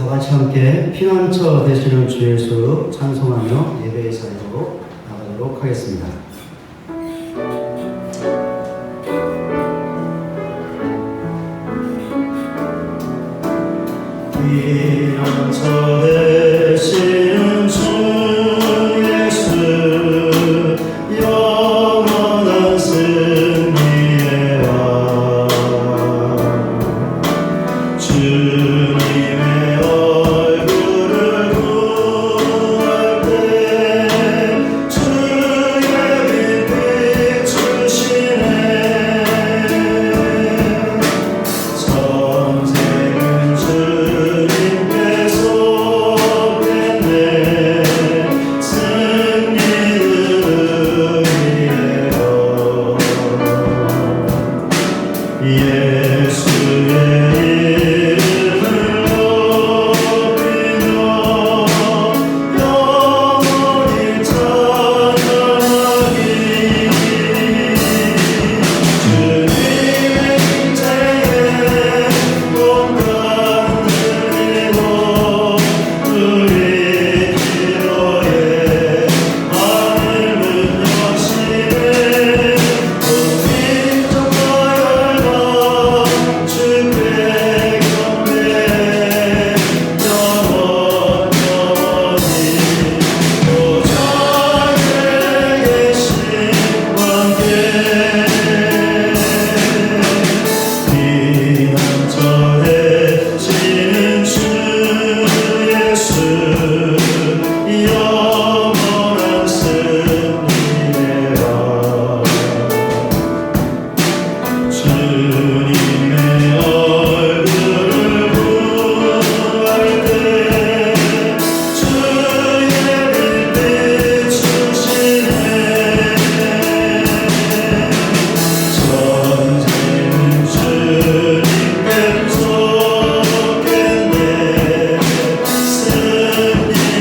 다 같이 함께 피난처 되시는 주 예수 찬송하며 예배의 자리로 나가도록 하겠습니다. 피난처 되시는 주 예수 영원한 승리의 왕 주님의 얼굴을 구할 때 주의 빛 비추시네 전생은 주님께서 뵙네 승리는 의미예요 예수의 이름을 높이며 영원히 찬양하리 주님의 임재에 공간 들리고 우리 기도에 하늘문 여시네 온 민족과 열방 주께 경배해 영원히 보좌에 계신 왕께 피난처 되시는 주 예수 영원한 승리의 왕 주님의 얼굴을 구할 때 주의 빛 비추시네 전생은 주님께 속했네 승리는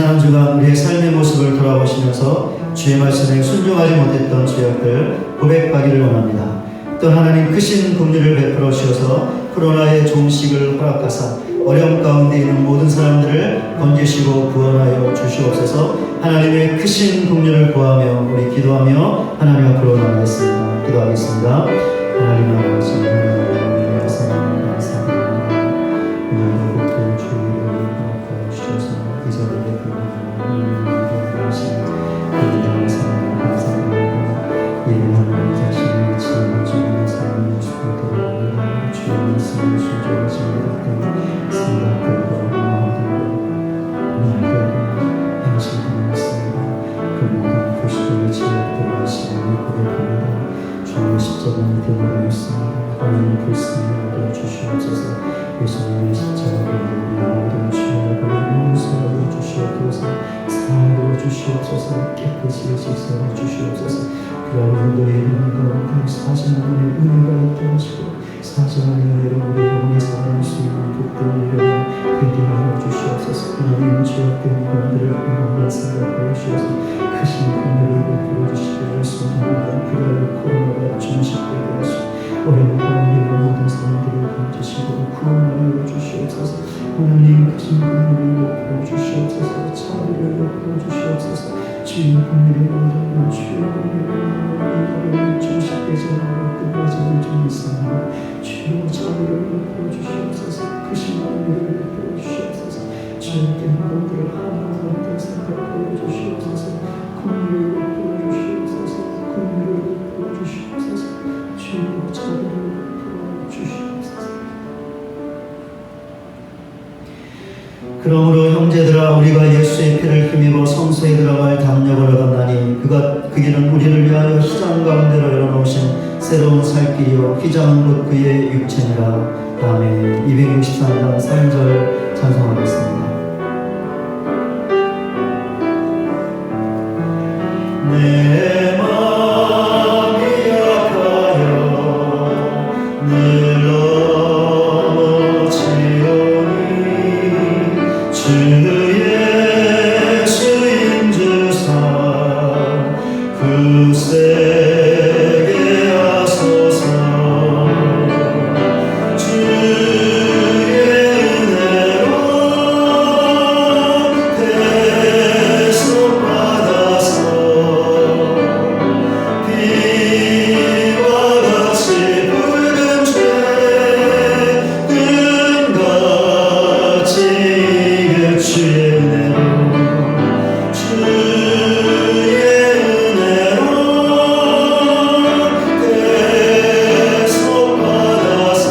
지난 한 주간 우리의 삶의 모습을 돌아보시면서 주의 말씀에 순종하지 못했던 죄악들 고백하기를 원합니다. 또 하나님 크신 긍휼을 베풀어 주셔서 코로나의 종식을 허락하사 어려움 가운데 있는 모든 사람들을 건지시고 구원하여 주시옵소서. 하나님의 크신 긍휼을 구하며 우리 기도하며 하나님 앞으로 나가겠습니다. 기도하겠습니다. 하나님 아버지, 하나님 감사합니다. 오늘도 복된 주의를 허락하여 주셔서 이 자리에 불러주시고 하나님 사랑에 감사합니다. 예배하는 자신의 지혜와 주님의 삶을 주도록 주의 말씀을 순종하지 못했던 생각들과 마음들과 말들과 행실들을 했습니다. 그 모든 부실의 지역들과 시간을 고백합니다. 주의 십자가를 대원하였습니다. 하나님 불쌍히 주시옵소서. 예수님의 십자가를 우리 모든 죄악을 용서하여 주시옵소서. 사하여 주시옵소서. 깨끗이 씻어 주시옵소서. 그러므로 너희 이름 가운데 사자나무의 은혜가 있게 하시고 사자나무의 은혜로 우리 영혼이 살아날 수 있는 복된 은혜가 되게 하여 주시옵소서. 하나님 죄악된 인간들을 공감한 생각하여 주셔서 크신 긍휼을 베풀어 주시고 예수님의 그대로 코로나가 종식되게 하시고 어려운 가운데 있는 모든 사람들을 건지시고 구원하여 주시옵소서. 하나님 크신 긍휼을 베풀어 주시옵소서. 자비를 베풀어 주시옵소서. 주의 긍휼이 온다면 주의 긍휼이 종식되지 않고 끝나지 않을 줄 믿습니다. 주의 자비를 베풀어 주시옵소서. 크신 긍휼을 베풀어 주시옵소서. 주의 인간들을 하나하나 생각하여 주시옵소서. 긍휼을 베풀어 주시옵소서. 긍휼을 베풀어 주시옵소서. 주의 자비를 베풀어 주시옵소서. 그러므로 형제들아, 우리가 예수의 피를 힘입어 성소에 들어갈 담력을 얻었나니 그 길은 우리를 위하여 휘장 가운데로 열어놓으신 새로운 살 길이요 휘장은 곧 그의 육체니라. 아멘. 263장 3절 찬송하겠습니다. 내 마음이 약하여 늘 넘어지오니 주 예수인 주사 굳세게 하소서. 주의 은혜로 대속받아서 비와 같이 붉은 죄 눈같이 주의 은혜로 대속받아서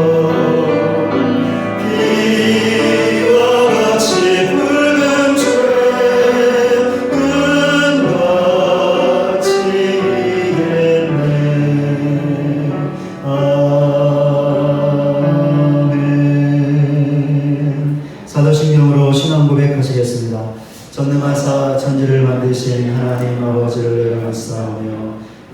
비와 같이 붉은 죄 눈같이 이겼네. 아멘. 사도신경으로 신앙 고백하시겠습니다. 전능하사 천지를 만드신 하나님 아버지를 영원사하며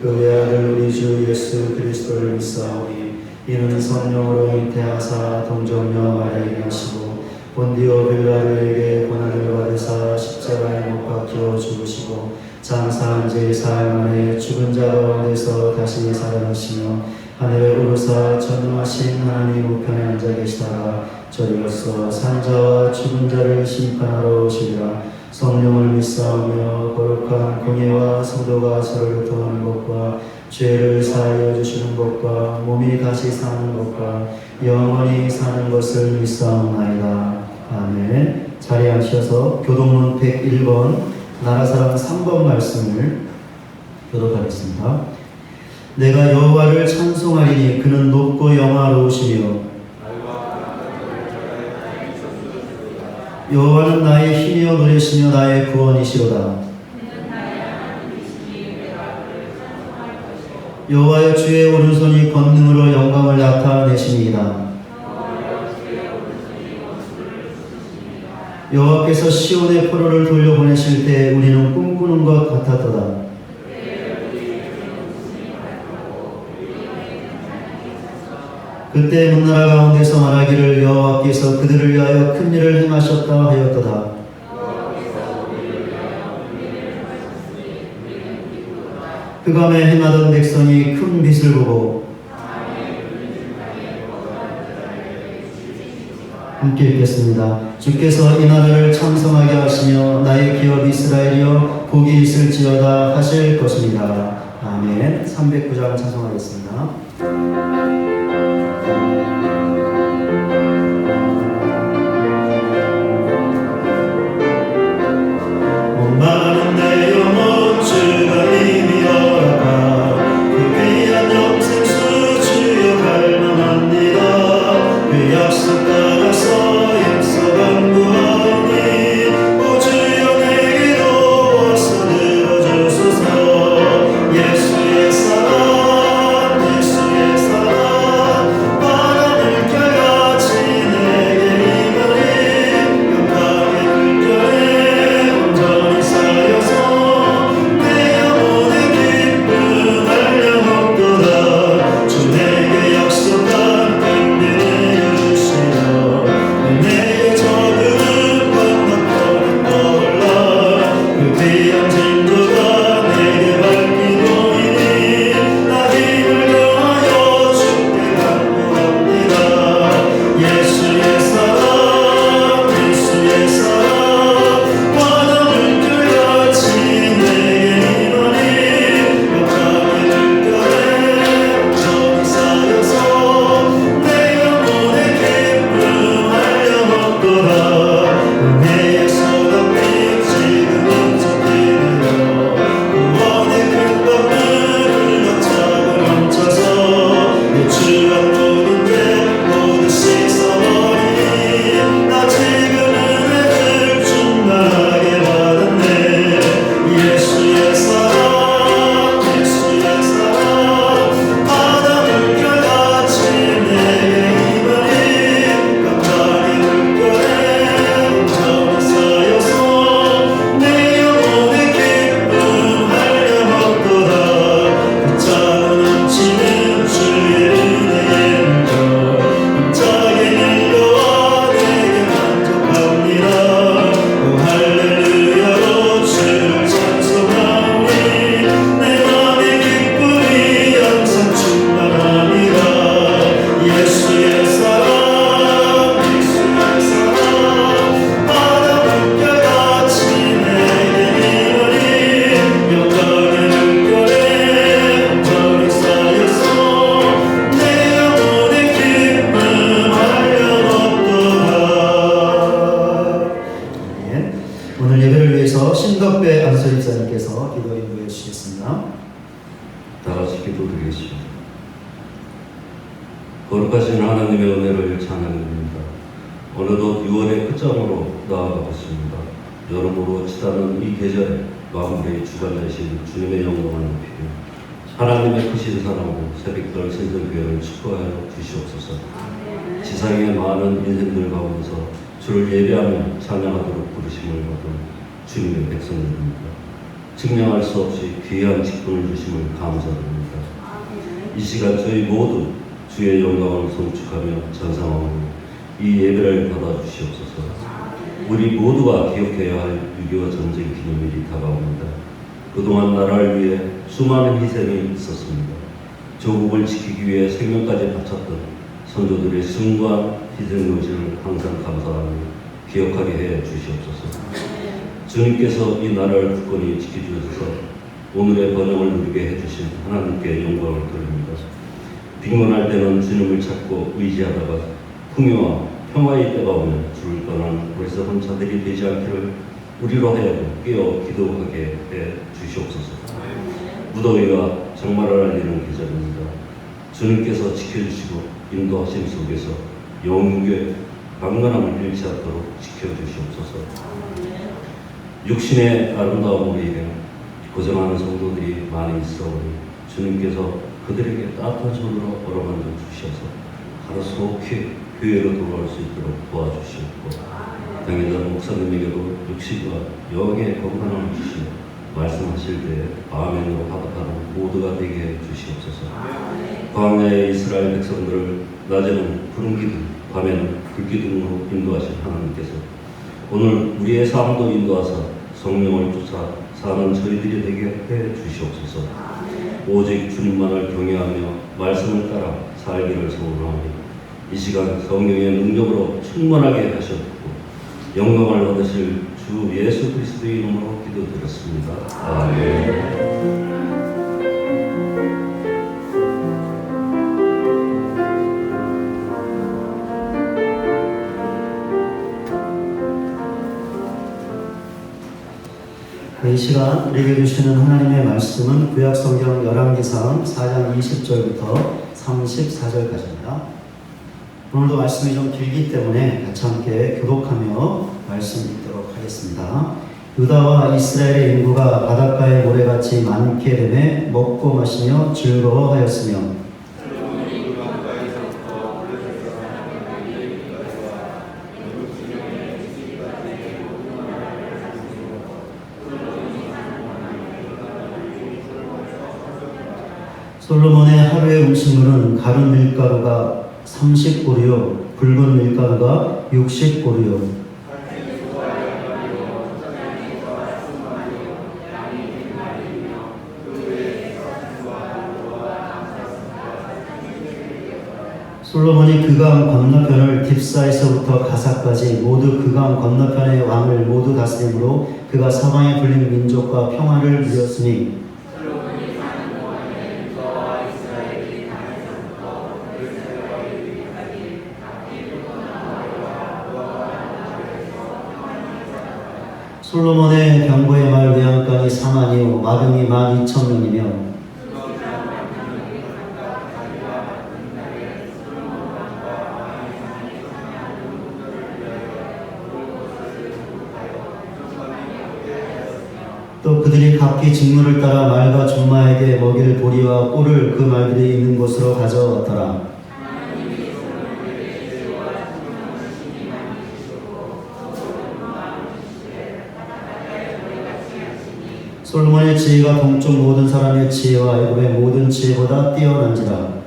그 외아들 우리 주 예수 그리스도를 믿사오니 이는 성령으로 잉태하사 동정녀 마리아에게 하시고 본디오 빌라도에게 고난을 받으사 십자가에 못 박혀 죽으시고 장사한 지 사흘 만에 죽은 자 가운데서 다시 살아나시며 하늘에 오르사 전능하신 하나님 우편에 앉아 계시다가 저리로서 산자와 죽은 자를 심판하러 오시리라. 성령을 믿사오며 거룩한 공예와 성도가 서로를 통하는 것과 죄를 사하여 주시는 것과 몸이 다시 사는 것과 영원히 사는 것을 믿사옵나이다. 아멘. 자리에 앉으셔서 교동문 101번 나라사랑 3번 말씀을 교독하겠습니다. 내가 여호와를 찬송하리니 그는 높고 영화로우시며 여호와는 나의 힘이요 노래시며 나의 구원이시로다. 여호와여 주의 오른손이 권능으로 영광을 나타내심이다. 여호와께서 시온의 포로를 돌려보내실 때 우리는 꿈꾸는 것 같았도다. 그때 문나라 가운데서 말하기를 여호와께서 그들을 위하여 큰 일을 행하셨다 하였도다. 흑암에 행하던 백성이 큰 빛을 보고 함께 읽겠습니다. 주께서 이 나라를 창성하게 하시며 나의 기업 이스라엘이여 복이 있을지어다 하실 것입니다. 아멘. 309장 찬송하겠습니다. 많은 내 영혼 주가 이미 허락하 그 귀한 영생수 주여 갈망합니다. 그 약속 따라서 약속한 구원이 오 주여 내게로 와서 들어주소서. 예수의 사랑 예수의 사랑 바람을 켜같이 내게 임하니 영광의 물결에 온전히 쌓여서 내 영혼의 기쁨 알려먹도다. 주 내게 약속한 끈을 내려주시며 내게 저들은 건너편에 떠올라 그 귀한 징조가 내게 밝히 보이니 나 힘을 더하여 주께 간구합니다. 예수의 사랑 예수의 사랑 바람을 뚫같이 내게 임하니 영광의 물결에 온전히 쌓여서 내 영혼의 기쁨 알려먹도다. 은혜의 소각빛 지금 인적기르며 구원의 큰 강물 흘러차고 넘쳐서 내 주한 몸인데 모두 씻어버리니 나 지금 은혜를 충만하게 받았네. 예수의 사랑 예수의 사랑 바다 물결같이 내게 임하니 영광의 물결에 온전히 쌓여서 내 영혼의 기쁨 알려먹도다. 그 차고 넘치는 주의 은혜의 물결 힘차게 밀려와 내게 만족합니다. 오 할렐루야로 주를 찬송하오니 내 맘의 기쁨이 항상 충만합니다. 예수의 사랑 예수의 사랑 바다 물결같이 내게 임하니 영광의 물결에 온전히 쌓여서 내 영혼의 기쁨 알려먹도다. 네. 오늘 예배를 위해서 신덕배 안설입사님께서 기도 인도해 주시겠습니다. 다 같이 기도드리겠습니다. 거룩하신 하나님의 은혜를 찬양합니다. 어느덧 6월의 끝장으로 나아가고 있습니다. 여러모로 치닫는 이 계절에 마무리의 주관자이신 주님의 영광을 높이며 하나님의 크신 사랑으로 새벽별 sen전교회를 축복하여 주시옵소서. 지상의 많은 인생들 가운데서 주를 예배하며 찬양하도록 부르심을 받은 주님의 백성들입니다. 증명할 수 없이 귀한 직분을 주심을 감사드립니다. 이 시간 저희 모두 주의 영광을 송축하며 찬송하며 이 예배를 받아주시옵소서. 우리 모두가 기억해야 할 6.25 전쟁 기념일이 다가옵니다. 그동안 나라를 위해 수많은 희생이 있었습니다. 조국을 지키기 위해 생명까지 바쳤던 선조들의 숭고한 희생 정신을 항상 감사하며 기억하게 해 주시옵소서. 주님께서 이 나라를 굳건히 지켜주셔서 오늘의 번영을 누리게 해주신 하나님께 영광을 돌립니다. 빈곤할 때는 주님을 찾고 의지하다가 풍요와 평화의 때가 오면 주를 떠나는 어리석은 자들이 되지 않기를 우리로 하여금 깨어 기도하게 해 주시옵소서. 무더위와 장마를 알리는 계절입니다. 주님께서 지켜주시고 인도하심 속에서 영육의 강건함을 잃지 않도록 지켜주시옵소서. 육신의 아름다움으로 인해 고생하는 성도들이 많이 있어오니 주님께서 그들에게 따뜻한 손으로 어루만져 주셔서 하루속히 교회로 돌아올 수 있도록 도와주시옵고, 당회장 목사님에게도 육신과 영의 건강함을 주시며 말씀하실 때에 아멘으로 화답하는 모두가 되게 해 주시옵소서. 광야의 이스라엘 백성들을 낮에는 푸른 기둥, 밤에는 불기둥으로 인도하신 하나님께서 오늘 우리의 삶도 인도하사 성령을 쫓아 사는 저희들이 되게 해 주시옵소서. 오직 주님만을 경외하며 말씀을 따라 살기를 소원합니다. 이 시간 성령의 능력으로 충만하게 하셨고 영광을 받으실 주 예수 그리스도의 이름으로 기도드렸습니다. 아멘. 이 시간 우리에게 주시는 하나님의 말씀은 구약성경 열왕기상 4장 20절부터 34절까지입니다. 오늘도 말씀이 좀 길기 때문에 같이 함께 교독하며 말씀 읽도록 하겠습니다. 유다와 이스라엘의 인구가 바닷가의 모래같이 많게 되매 먹고 마시며 즐거워하였으며 솔로몬의 하루의 음식물은 가른 밀가루가 30보리요 붉은 밀가루가 60보리요 솔로몬이 그강 건너편을 딥사에서부터 가사까지 모두 그강 건너편의 왕을 모두 다스림으로 그가 사방에 둘린 민족과 평화를 누렸으니 솔로몬의 병고의 말 외양간이 4만이요 마병이 12,000명이며 또 그들이 각기 직무를 따라 말과 준마에게 먹일 보리와 꿀을 그 말들이 있는 곳으로 가져왔더라. 솔로몬의 지혜가 동쪽 모든 사람의 지혜와 애굽의 모든 지혜보다 뛰어난지라.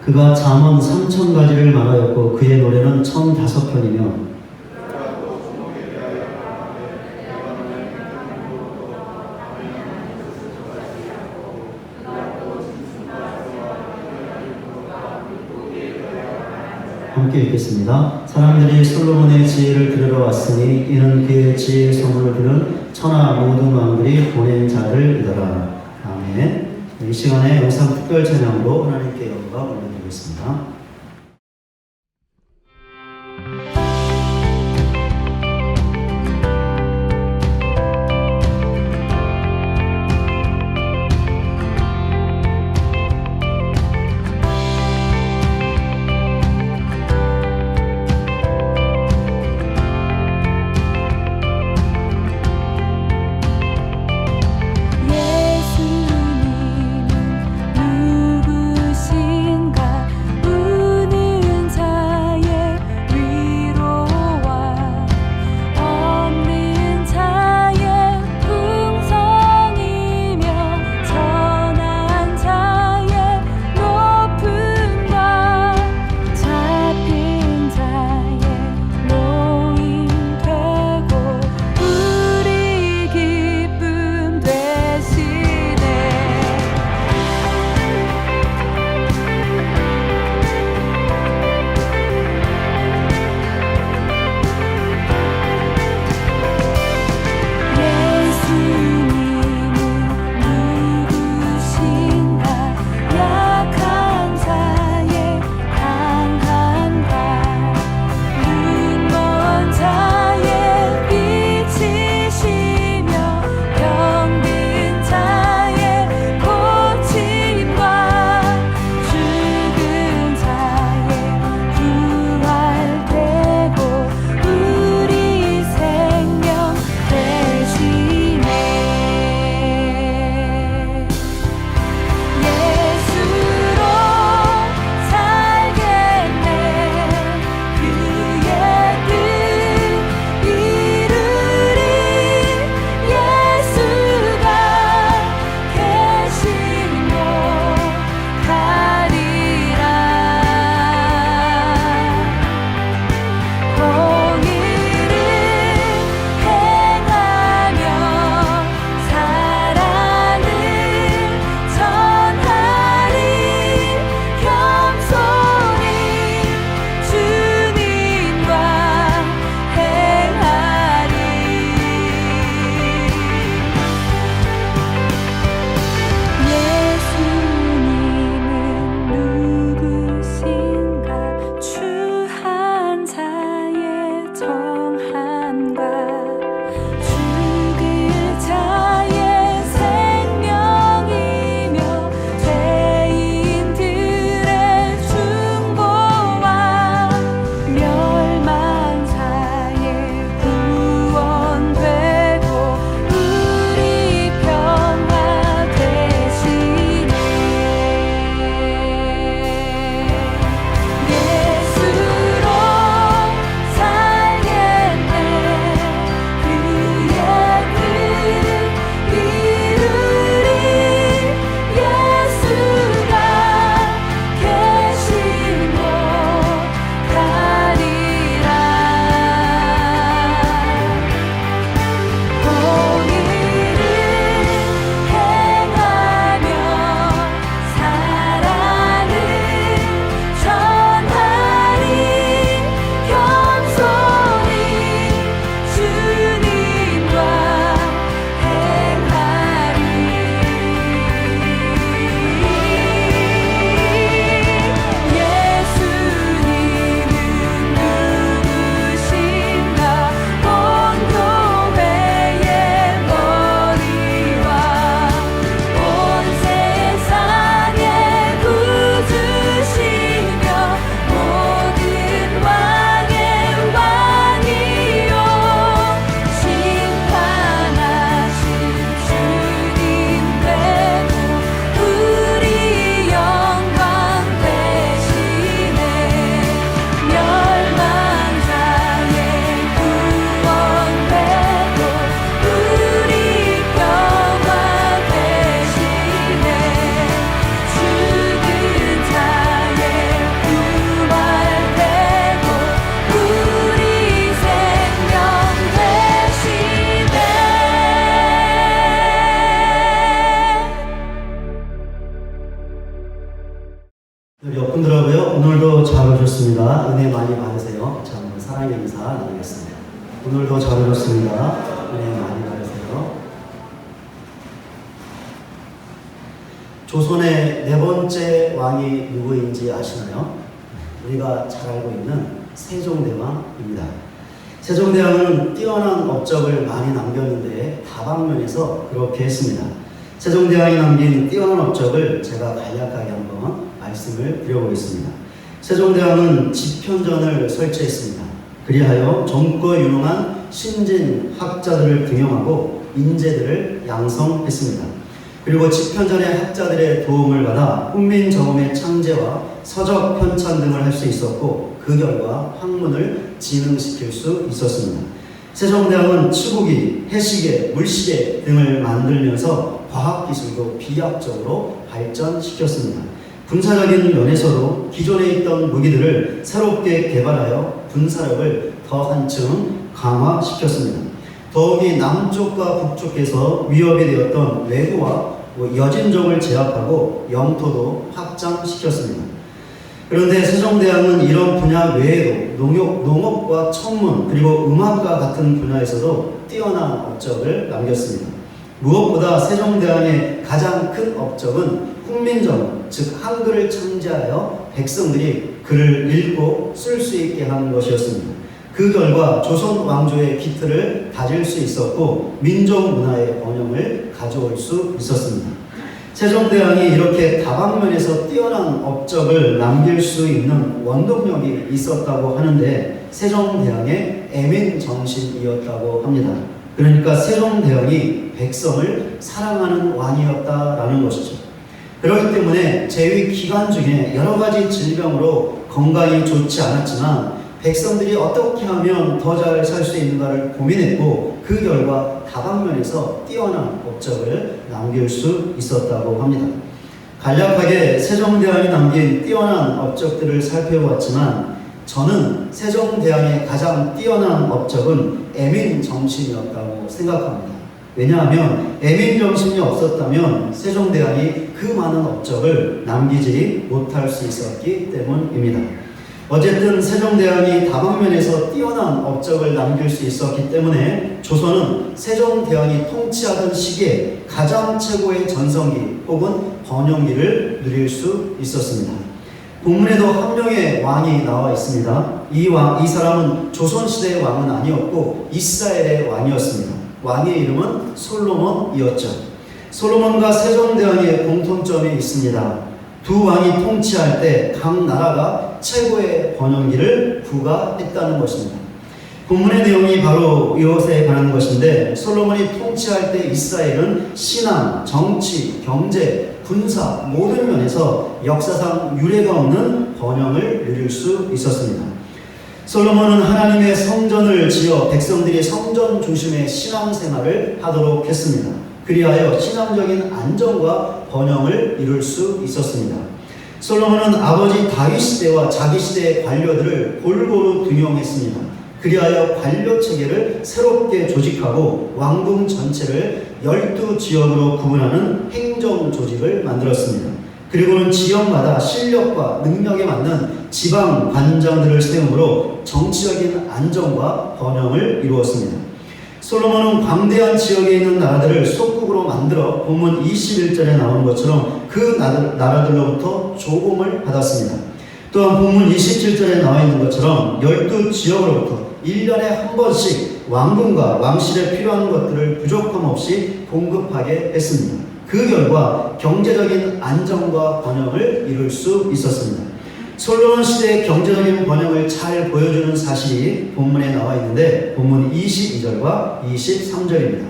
그가 잠언 3,000가지를 말하였고 그의 노래는 1,005편이며 함께 읽겠습니다. 사람들이 솔로몬의 지혜를 들으러 왔으니 이는 그의 지혜의 소문을 들은 천하 모든 왕들이 보낸 자들이더라. 아멘. 이 시간에 영상 특별 찬양으로 하나님께 영광 올려드리겠습니다. 예수님 누구신가 은혜 많이 받으세요. 자, 한번 사랑의 인사 나누겠습니다. 오늘도 잘 오셨습니다. 은혜 많이 받으세요. 조선의 네 번째 왕이 누구인지 아시나요? 우리가 잘 알고 있는 세종대왕입니다. 세종대왕은 뛰어난 업적을 많이 남겼는데 다방면에서 그렇게 했습니다. 세종대왕이 남긴 뛰어난 업적을 제가 간략하게 한번 말씀을 드려보겠습니다. 세종대왕은 집현전을 설치했습니다. 그리하여 젊고 유능한 신진 학자들을 등용하고 인재들을 양성했습니다. 그리고 집현전의 학자들의 도움을 받아 훈민정음의 창제와 서적 편찬 등을 할 수 있었고 그 결과 학문을 진흥시킬 수 있었습니다. 세종대왕은 치국이, 해시계, 물시계 등을 만들면서 과학기술도 비약적으로 발전시켰습니다. 군사적인 면에서도 기존에 있던 무기들을 새롭게 개발하여 군사력을 더 한층 강화시켰습니다. 더욱이 남쪽과 북쪽에서 위협이 되었던 외구와 여진족을 제압하고 영토도 확장시켰습니다. 그런데 세종대왕은 이런 분야 외에도 농업과 천문 그리고 음악과 같은 분야에서도 뛰어난 업적을 남겼습니다. 무엇보다 세종대왕의 가장 큰 업적은 훈민정음, 즉 한글을 창제하여 백성들이 글을 읽고 쓸 수 있게 한 것이었습니다. 그 결과 조선 왕조의 기틀을 다질 수 있었고 민족 문화의 번영을 가져올 수 있었습니다. 세종대왕이 이렇게 다방면에서 뛰어난 업적을 남길 수 있는 원동력이 있었다고 하는데 세종대왕의 애민정신이었다고 합니다. 그러니까 세종대왕이 백성을 사랑하는 왕이었다라는 것이죠. 그렇기 때문에 재위 기간 중에 여러 가지 질병으로 건강이 좋지 않았지만 백성들이 어떻게 하면 더 잘 살 수 있는가를 고민했고 그 결과 다방면에서 뛰어난 업적을 남길 수 있었다고 합니다. 간략하게 세종대왕이 남긴 뛰어난 업적들을 살펴보았지만 저는 세종대왕의 가장 뛰어난 업적은 애민정신이었다고 생각합니다. 왜냐하면 애민정신이 없었다면 세종대왕이 그 많은 업적을 남기지 못할 수 있었기 때문입니다. 어쨌든 세종대왕이 다방면에서 뛰어난 업적을 남길 수 있었기 때문에 조선은 세종대왕이 통치하던 시기에 가장 최고의 전성기 혹은 번영기를 누릴 수 있었습니다. 본문에도 한 명의 왕이 나와 있습니다. 이 사람은 조선시대의 왕은 아니었고 이스라엘의 왕이었습니다. 왕의 이름은 솔로몬이었죠. 솔로몬과 세종대왕의 공통점이 있습니다. 두 왕이 통치할 때 각 나라가 최고의 번영기를 부과했다는 것입니다. 본문의 내용이 바로 이것에 관한 것인데 솔로몬이 통치할 때 이스라엘은 신앙, 정치, 경제, 군사 모든 면에서 역사상 유례가 없는 번영을 누릴 수 있었습니다. 솔로몬은 하나님의 성전을 지어 백성들이 성전 중심의 신앙생활을 하도록 했습니다. 그리하여 신앙적인 안정과 번영을 이룰 수 있었습니다. 솔로몬은 아버지 다윗 시대와 자기 시대의 관료들을 골고루 등용했습니다. 그리하여 관료 체계를 새롭게 조직하고 왕궁 전체를 12지역으로 구분하는 행정 조직을 만들었습니다. 그리고는 지역마다 실력과 능력에 맞는 지방 관장들을 세움으로 정치적인 안정과 번영을 이루었습니다. 솔로몬은 광대한 지역에 있는 나라들을 속국으로 만들어 본문 21절에 나오는 것처럼 그 나라들로부터 조공을 받았습니다. 또한 본문 27절에 나와 있는 것처럼 12지역으로부터 1년에 한 번씩 왕궁과 왕실에 필요한 것들을 부족함 없이 공급하게 했습니다. 그 결과 경제적인 안정과 번영을 이룰 수 있었습니다. 솔로몬 시대의 경제적인 번영을 잘 보여주는 사실이 본문에 나와 있는데 본문 22절과 23절입니다.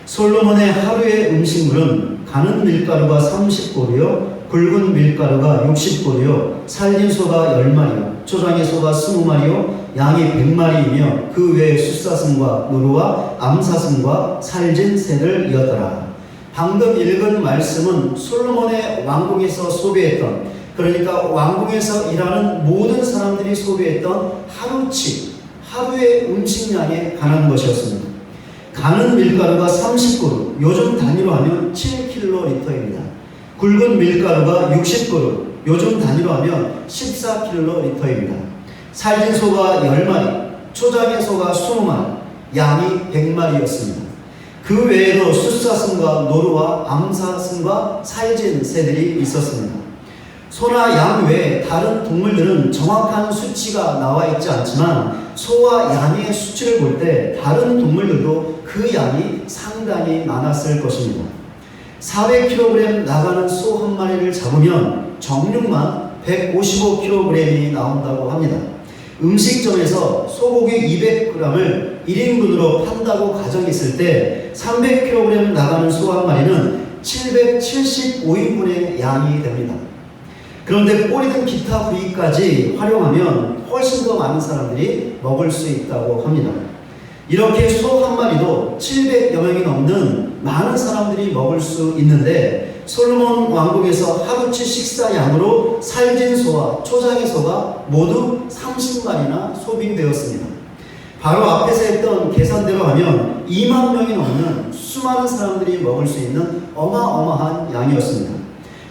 솔로몬의 하루의 음식물은 가는 밀가루가 30고리요 굵은 밀가루가 60고리요 살린 소가 10마리요 초장의 소가 20마리요 양이 100마리이며 그 외에 숫사슴과 누루와 암사슴과 살진 새들이었더라. 방금 읽은 말씀은 솔로몬의 왕궁에서 소비했던 그러니까 왕궁에서 일하는 모든 사람들이 소비했던 하루치, 하루의 음식량에 관한 것이었습니다. 가는 밀가루가 30그루, 요즘 단위로 하면 7kg입니다. 굵은 밀가루가 60그루, 요즘 단위로 하면 14kg입니다. 살진 소가 10마리, 초장의 소가 20마리, 양이 100마리였습니다. 그 외에도 숫사슴과 노루와 암사슴과 살진 새들이 있었습니다. 소나 양 외에 다른 동물들은 정확한 수치가 나와 있지 않지만 소와 양의 수치를 볼 때 다른 동물들도 그 양이 상당히 많았을 것입니다. 400kg 나가는 소 한 마리를 잡으면 정육만 155kg이 나온다고 합니다. 음식점에서 소고기 200g을 1인분으로 판다고 가정했을 때 300kg 나가는 소 한 마리는 775인분의 양이 됩니다. 그런데 꼬리 등 기타 부위까지 활용하면 훨씬 더 많은 사람들이 먹을 수 있다고 합니다. 이렇게 소 한 마리도 700여 명이 넘는 많은 사람들이 먹을 수 있는데 솔로몬 왕국에서 하루치 식사 양으로 살진 소와 초장의 소가 모두 30마리나 소비되었습니다. 바로 앞에서 했던 계산대로 하면 2만 명이 넘는 수많은 사람들이 먹을 수 있는 어마어마한 양이었습니다.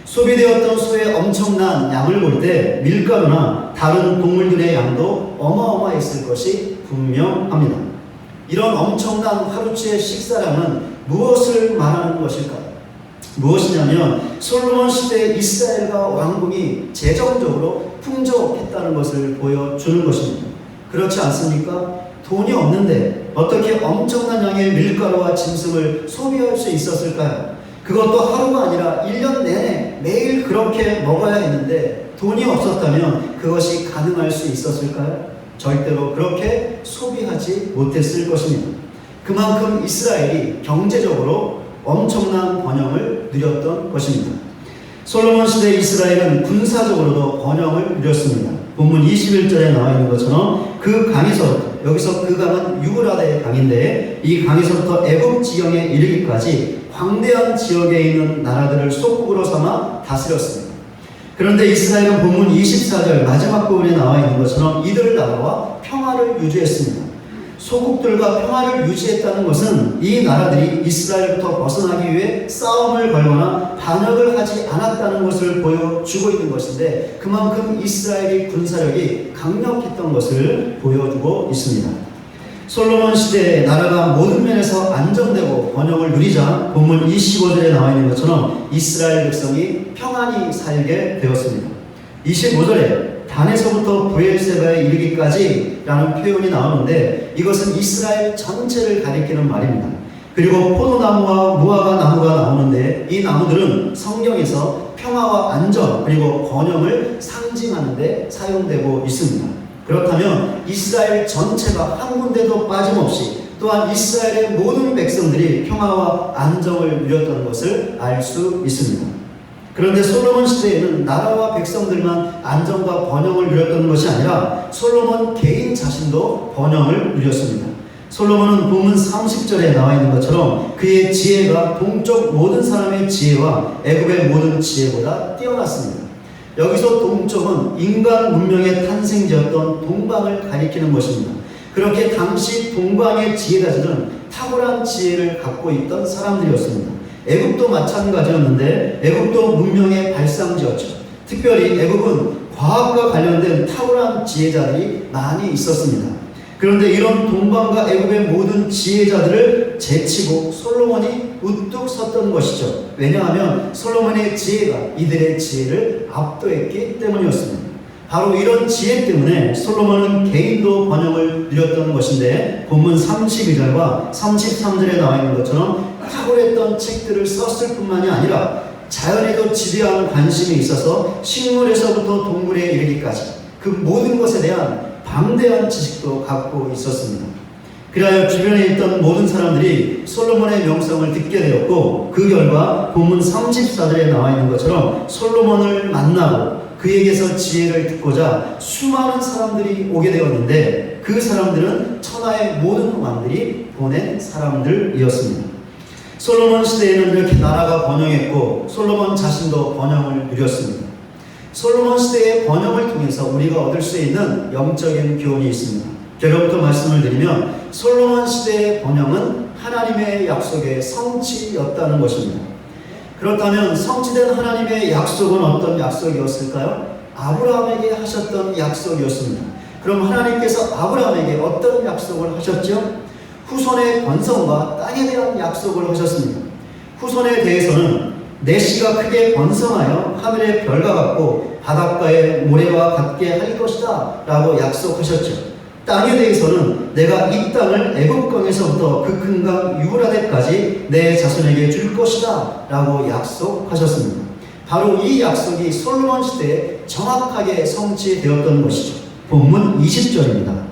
소비되었던 소의 엄청난 양을 볼 때 밀가루나 다른 동물들의 양도 어마어마했을 것이 분명합니다. 이런 엄청난 하루치의 식사량은 무엇을 말하는 것일까요? 무엇이냐면 솔로몬 시대 이스라엘과 왕궁이 재정적으로 풍족했다는 것을 보여주는 것입니다. 그렇지 않습니까? 돈이 없는데 어떻게 엄청난 양의 밀가루와 짐승을 소비할 수 있었을까요? 그것도 하루가 아니라 1년 내내 매일 그렇게 먹어야 했는데 돈이 없었다면 그것이 가능할 수 있었을까요? 절대로 그렇게 소비하지 못했을 것입니다. 그만큼 이스라엘이 경제적으로 엄청난 번영을 누렸던 것입니다. 솔로몬 시대 이스라엘은 군사적으로도 번영을 누렸습니다. 본문 21절에 나와 있는 것처럼 그 강에서부터, 여기서 그 강은 유브라데 강인데 이 강에서부터 애굽 지경에 이르기까지 광대한 지역에 있는 나라들을 속국으로 삼아 다스렸습니다. 그런데 이스라엘은 본문 24절 마지막 부분에 나와 있는 것처럼 이들 나라와 평화를 유지했습니다. 소국들과 평화를 유지했다는 것은 이 나라들이 이스라엘부터 벗어나기 위해 싸움을 걸거나 반역을 하지 않았다는 것을 보여주고 있는 것인데 그만큼 이스라엘의 군사력이 강력했던 것을 보여주고 있습니다. 솔로몬 시대에 나라가 모든 면에서 안정되고 번영을 누리자 본문 25절에 나와 있는 것처럼 이스라엘 백성이 평안히 살게 되었습니다. 25절에 단에서부터 브엘세바에 이르기까지 라는 표현이 나오는데 이것은 이스라엘 전체를 가리키는 말입니다. 그리고 포도나무와 무화과 나무가 나오는데 이 나무들은 성경에서 평화와 안전 그리고 번영을 상징하는 데 사용되고 있습니다. 그렇다면 이스라엘 전체가 한 군데도 빠짐없이 또한 이스라엘의 모든 백성들이 평화와 안정을 누렸다는 것을 알 수 있습니다. 그런데 솔로몬 시대에는 나라와 백성들만 안정과 번영을 누렸던 것이 아니라 솔로몬 개인 자신도 번영을 누렸습니다. 솔로몬은 본문 30절에 나와 있는 것처럼 그의 지혜가 동쪽 모든 사람의 지혜와 애굽의 모든 지혜보다 뛰어났습니다. 여기서 동쪽은 인간 문명의 탄생지였던 동방을 가리키는 것입니다. 그렇게 당시 동방의 지혜자들은 탁월한 지혜를 갖고 있던 사람들이었습니다. 애굽도 마찬가지였는데 애굽도 문명의 발상지였죠. 특별히 애굽은 과학과 관련된 탁월한 지혜자들이 많이 있었습니다. 그런데 이런 동방과 애굽의 모든 지혜자들을 제치고 솔로몬이 우뚝 섰던 것이죠. 왜냐하면 솔로몬의 지혜가 이들의 지혜를 압도했기 때문이었습니다. 바로 이런 지혜 때문에 솔로몬은 개인도 번영을 누렸던 것인데 본문 32절과 33절에 나와 있는 것처럼 탁월했던 책들을 썼을 뿐만이 아니라 자연에도 지대한 관심이 있어서 식물에서부터 동물에 이르기까지 그 모든 것에 대한 방대한 지식도 갖고 있었습니다. 그리하여 주변에 있던 모든 사람들이 솔로몬의 명성을 듣게 되었고 그 결과 본문 34절에 나와 있는 것처럼 솔로몬을 만나고 그에게서 지혜를 듣고자 수많은 사람들이 오게 되었는데 그 사람들은 천하의 모든 왕들이 보낸 사람들이었습니다. 솔로몬 시대에는 이렇게 나라가 번영했고 솔로몬 자신도 번영을 누렸습니다. 솔로몬 시대의 번영을 통해서 우리가 얻을 수 있는 영적인 교훈이 있습니다. 결론부터 말씀을 드리면 솔로몬 시대의 번영은 하나님의 약속의 성취였다는 것입니다. 그렇다면 성취된 하나님의 약속은 어떤 약속이었을까요? 아브라함에게 하셨던 약속이었습니다. 그럼 하나님께서 아브라함에게 어떤 약속을 하셨죠? 후손의 번성과 땅에 대한 약속을 하셨습니다. 후손에 대해서는 내 씨가 크게 번성하여 하늘의 별과 같고 바닷가의 모래와 같게 할 것이다 라고 약속하셨죠. 땅에 대해서는 내가 이 땅을 애국강에서부터 그 큰 강 유브라데까지 내 자손에게 줄 것이다 라고 약속하셨습니다. 바로 이 약속이 솔로몬 시대에 정확하게 성취되었던 것이죠. 본문 20절입니다.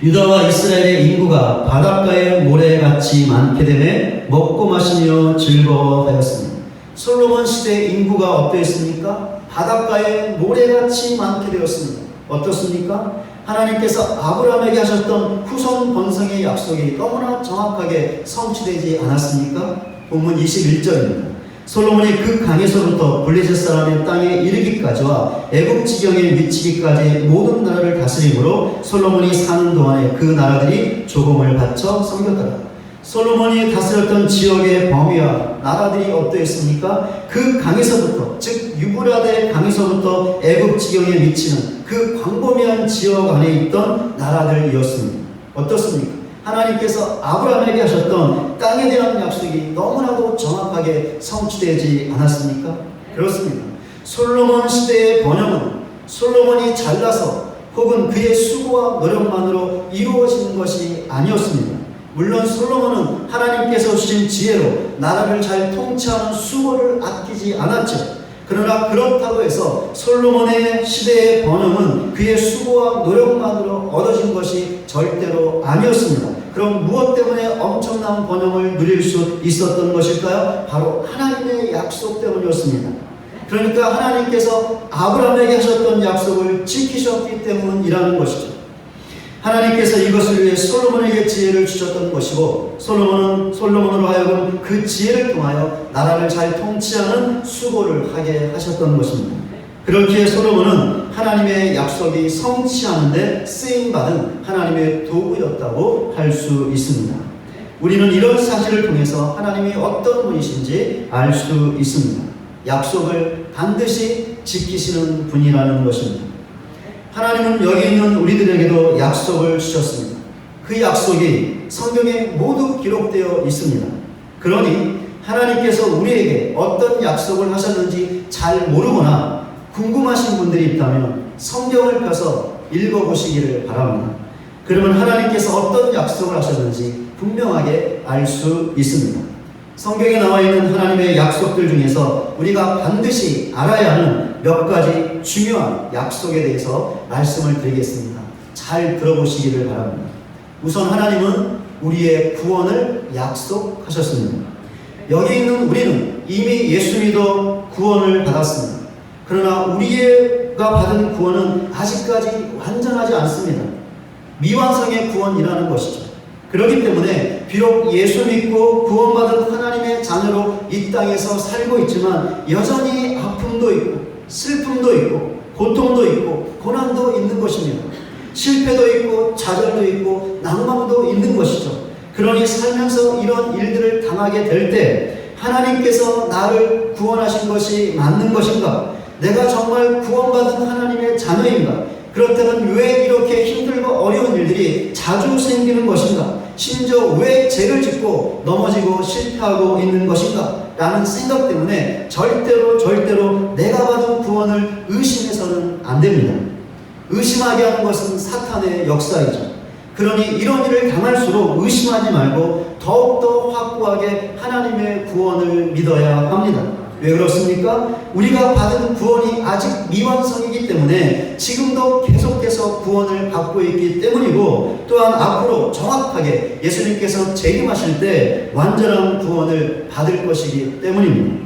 유다와 이스라엘의 인구가 바닷가의 모래같이 많게 되매 먹고 마시며 즐거워하였습니다. 솔로몬 시대의 인구가 어떠했습니까? 바닷가의 모래같이 많게 되었습니다. 어떻습니까? 하나님께서 아브라함에게 하셨던 후손 번성의 약속이 너무나 정확하게 성취되지 않았습니까? 본문 21절입니다. 솔로몬이 그 강에서부터 블레셋 사람의 땅에 이르기까지와 애굽 지경에 미치기까지 모든 나라를 다스림으로 솔로몬이 사는 동안에 그 나라들이 조공을 바쳐 섬겼더라. 솔로몬이 다스렸던 지역의 범위와 나라들이 어떠했습니까? 그 강에서부터, 즉 유브라데 강에서부터 애굽 지경에 미치는 그 광범위한 지역 안에 있던 나라들이었습니다. 어떻습니까? 하나님께서 아브라함에게 하셨던 땅에 대한 약속이 너무나도 정확하게 성취되지 않았습니까? 그렇습니다. 솔로몬 시대의 번영은 솔로몬이 잘나서 혹은 그의 수고와 노력만으로 이루어지는 것이 아니었습니다. 물론 솔로몬은 하나님께서 주신 지혜로 나라를 잘 통치하는 수고를 아끼지 않았죠. 그러나 그렇다고 해서 솔로몬의 시대의 번영은 그의 수고와 노력만으로 얻어진 것이 절대로 아니었습니다. 그럼 무엇 때문에 엄청난 번영을 누릴 수 있었던 것일까요? 바로 하나님의 약속 때문이었습니다. 그러니까 하나님께서 아브라함에게 하셨던 약속을 지키셨기 때문이라는 것이죠. 하나님께서 이것을 위해 솔로몬에게 지혜를 주셨던 것이고 솔로몬으로 하여금 그 지혜를 통하여 나라를 잘 통치하는 수고를 하게 하셨던 것입니다. 그렇기에 솔로몬은 하나님의 약속이 성취하는데 쓰임받은 하나님의 도구였다고 할 수 있습니다. 우리는 이런 사실을 통해서 하나님이 어떤 분이신지 알 수 있습니다. 약속을 반드시 지키시는 분이라는 것입니다. 하나님은 여기 있는 우리들에게도 약속을 주셨습니다. 그 약속이 성경에 모두 기록되어 있습니다. 그러니 하나님께서 우리에게 어떤 약속을 하셨는지 잘 모르거나 궁금하신 분들이 있다면 성경을 펴서 읽어보시기를 바랍니다. 그러면 하나님께서 어떤 약속을 하셨는지 분명하게 알 수 있습니다. 성경에 나와 있는 하나님의 약속들 중에서 우리가 반드시 알아야 하는 몇 가지 중요한 약속에 대해서 말씀을 드리겠습니다. 잘 들어보시기를 바랍니다. 우선 하나님은 우리의 구원을 약속하셨습니다. 여기 있는 우리는 이미 예수 믿어 구원을 받았습니다. 그러나 우리가 받은 구원은 아직까지 완전하지 않습니다. 미완성의 구원이라는 것이죠. 그렇기 때문에 비록 예수 믿고 구원받은 하나님의 자녀로 이 땅에서 살고 있지만 여전히 아픔도 있고 슬픔도 있고 고통도 있고 고난도 있는 것입니다. 실패도 있고 좌절도 있고 낭망도 있는 것이죠. 그러니 살면서 이런 일들을 당하게 될 때 하나님께서 나를 구원하신 것이 맞는 것인가? 내가 정말 구원받은 하나님의 자녀인가? 그렇다면 왜 이렇게 힘들고 어려운 일들이 자주 생기는 것인가? 심지어 왜 죄를 짓고 넘어지고 실패하고 있는 것인가? 라는 생각 때문에 절대로 내가 받은 구원을 의심해서는 안 됩니다. 의심하게 하는 것은 사탄의 역사이죠. 그러니 이런 일을 당할수록 의심하지 말고 더욱더 확고하게 하나님의 구원을 믿어야 합니다. 왜 그렇습니까? 우리가 받은 구원이 아직 미완성이기 때문에 지금도 계속해서 구원을 받고 있기 때문이고, 또한 앞으로 정확하게 예수님께서 재림하실 때 완전한 구원을 받을 것이기 때문입니다.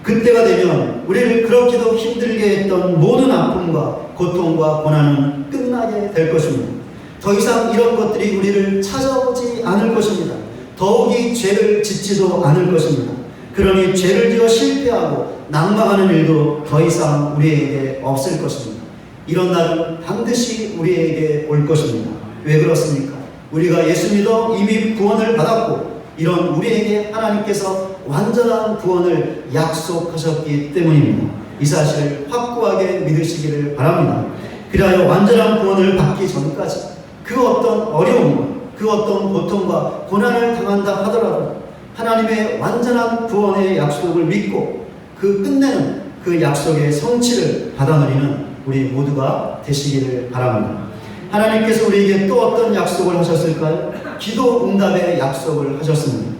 그때가 되면 우리를 그렇게도 힘들게 했던 모든 아픔과 고통과 고난은 끝나게 될 것입니다. 더 이상 이런 것들이 우리를 찾아오지 않을 것입니다. 더욱이 죄를 짓지도 않을 것입니다. 그러니 죄를 지어 실패하고 낭망하는 일도 더 이상 우리에게 없을 것입니다. 이런 날은 반드시 우리에게 올 것입니다. 왜 그렇습니까? 우리가 예수 믿어 이미 구원을 받았고, 이런 우리에게 하나님께서 완전한 구원을 약속하셨기 때문입니다. 이 사실을 확고하게 믿으시기를 바랍니다. 그리하여 완전한 구원을 받기 전까지 그 어떤 어려움과 그 어떤 고통과 고난을 당한다 하더라도 하나님의 완전한 구원의 약속을 믿고 그 끝내는 그 약속의 성취를 받아 누리는 우리 모두가 되시기를 바랍니다. 하나님께서 우리에게 또 어떤 약속을 하셨을까요? 기도 응답의 약속을 하셨습니다.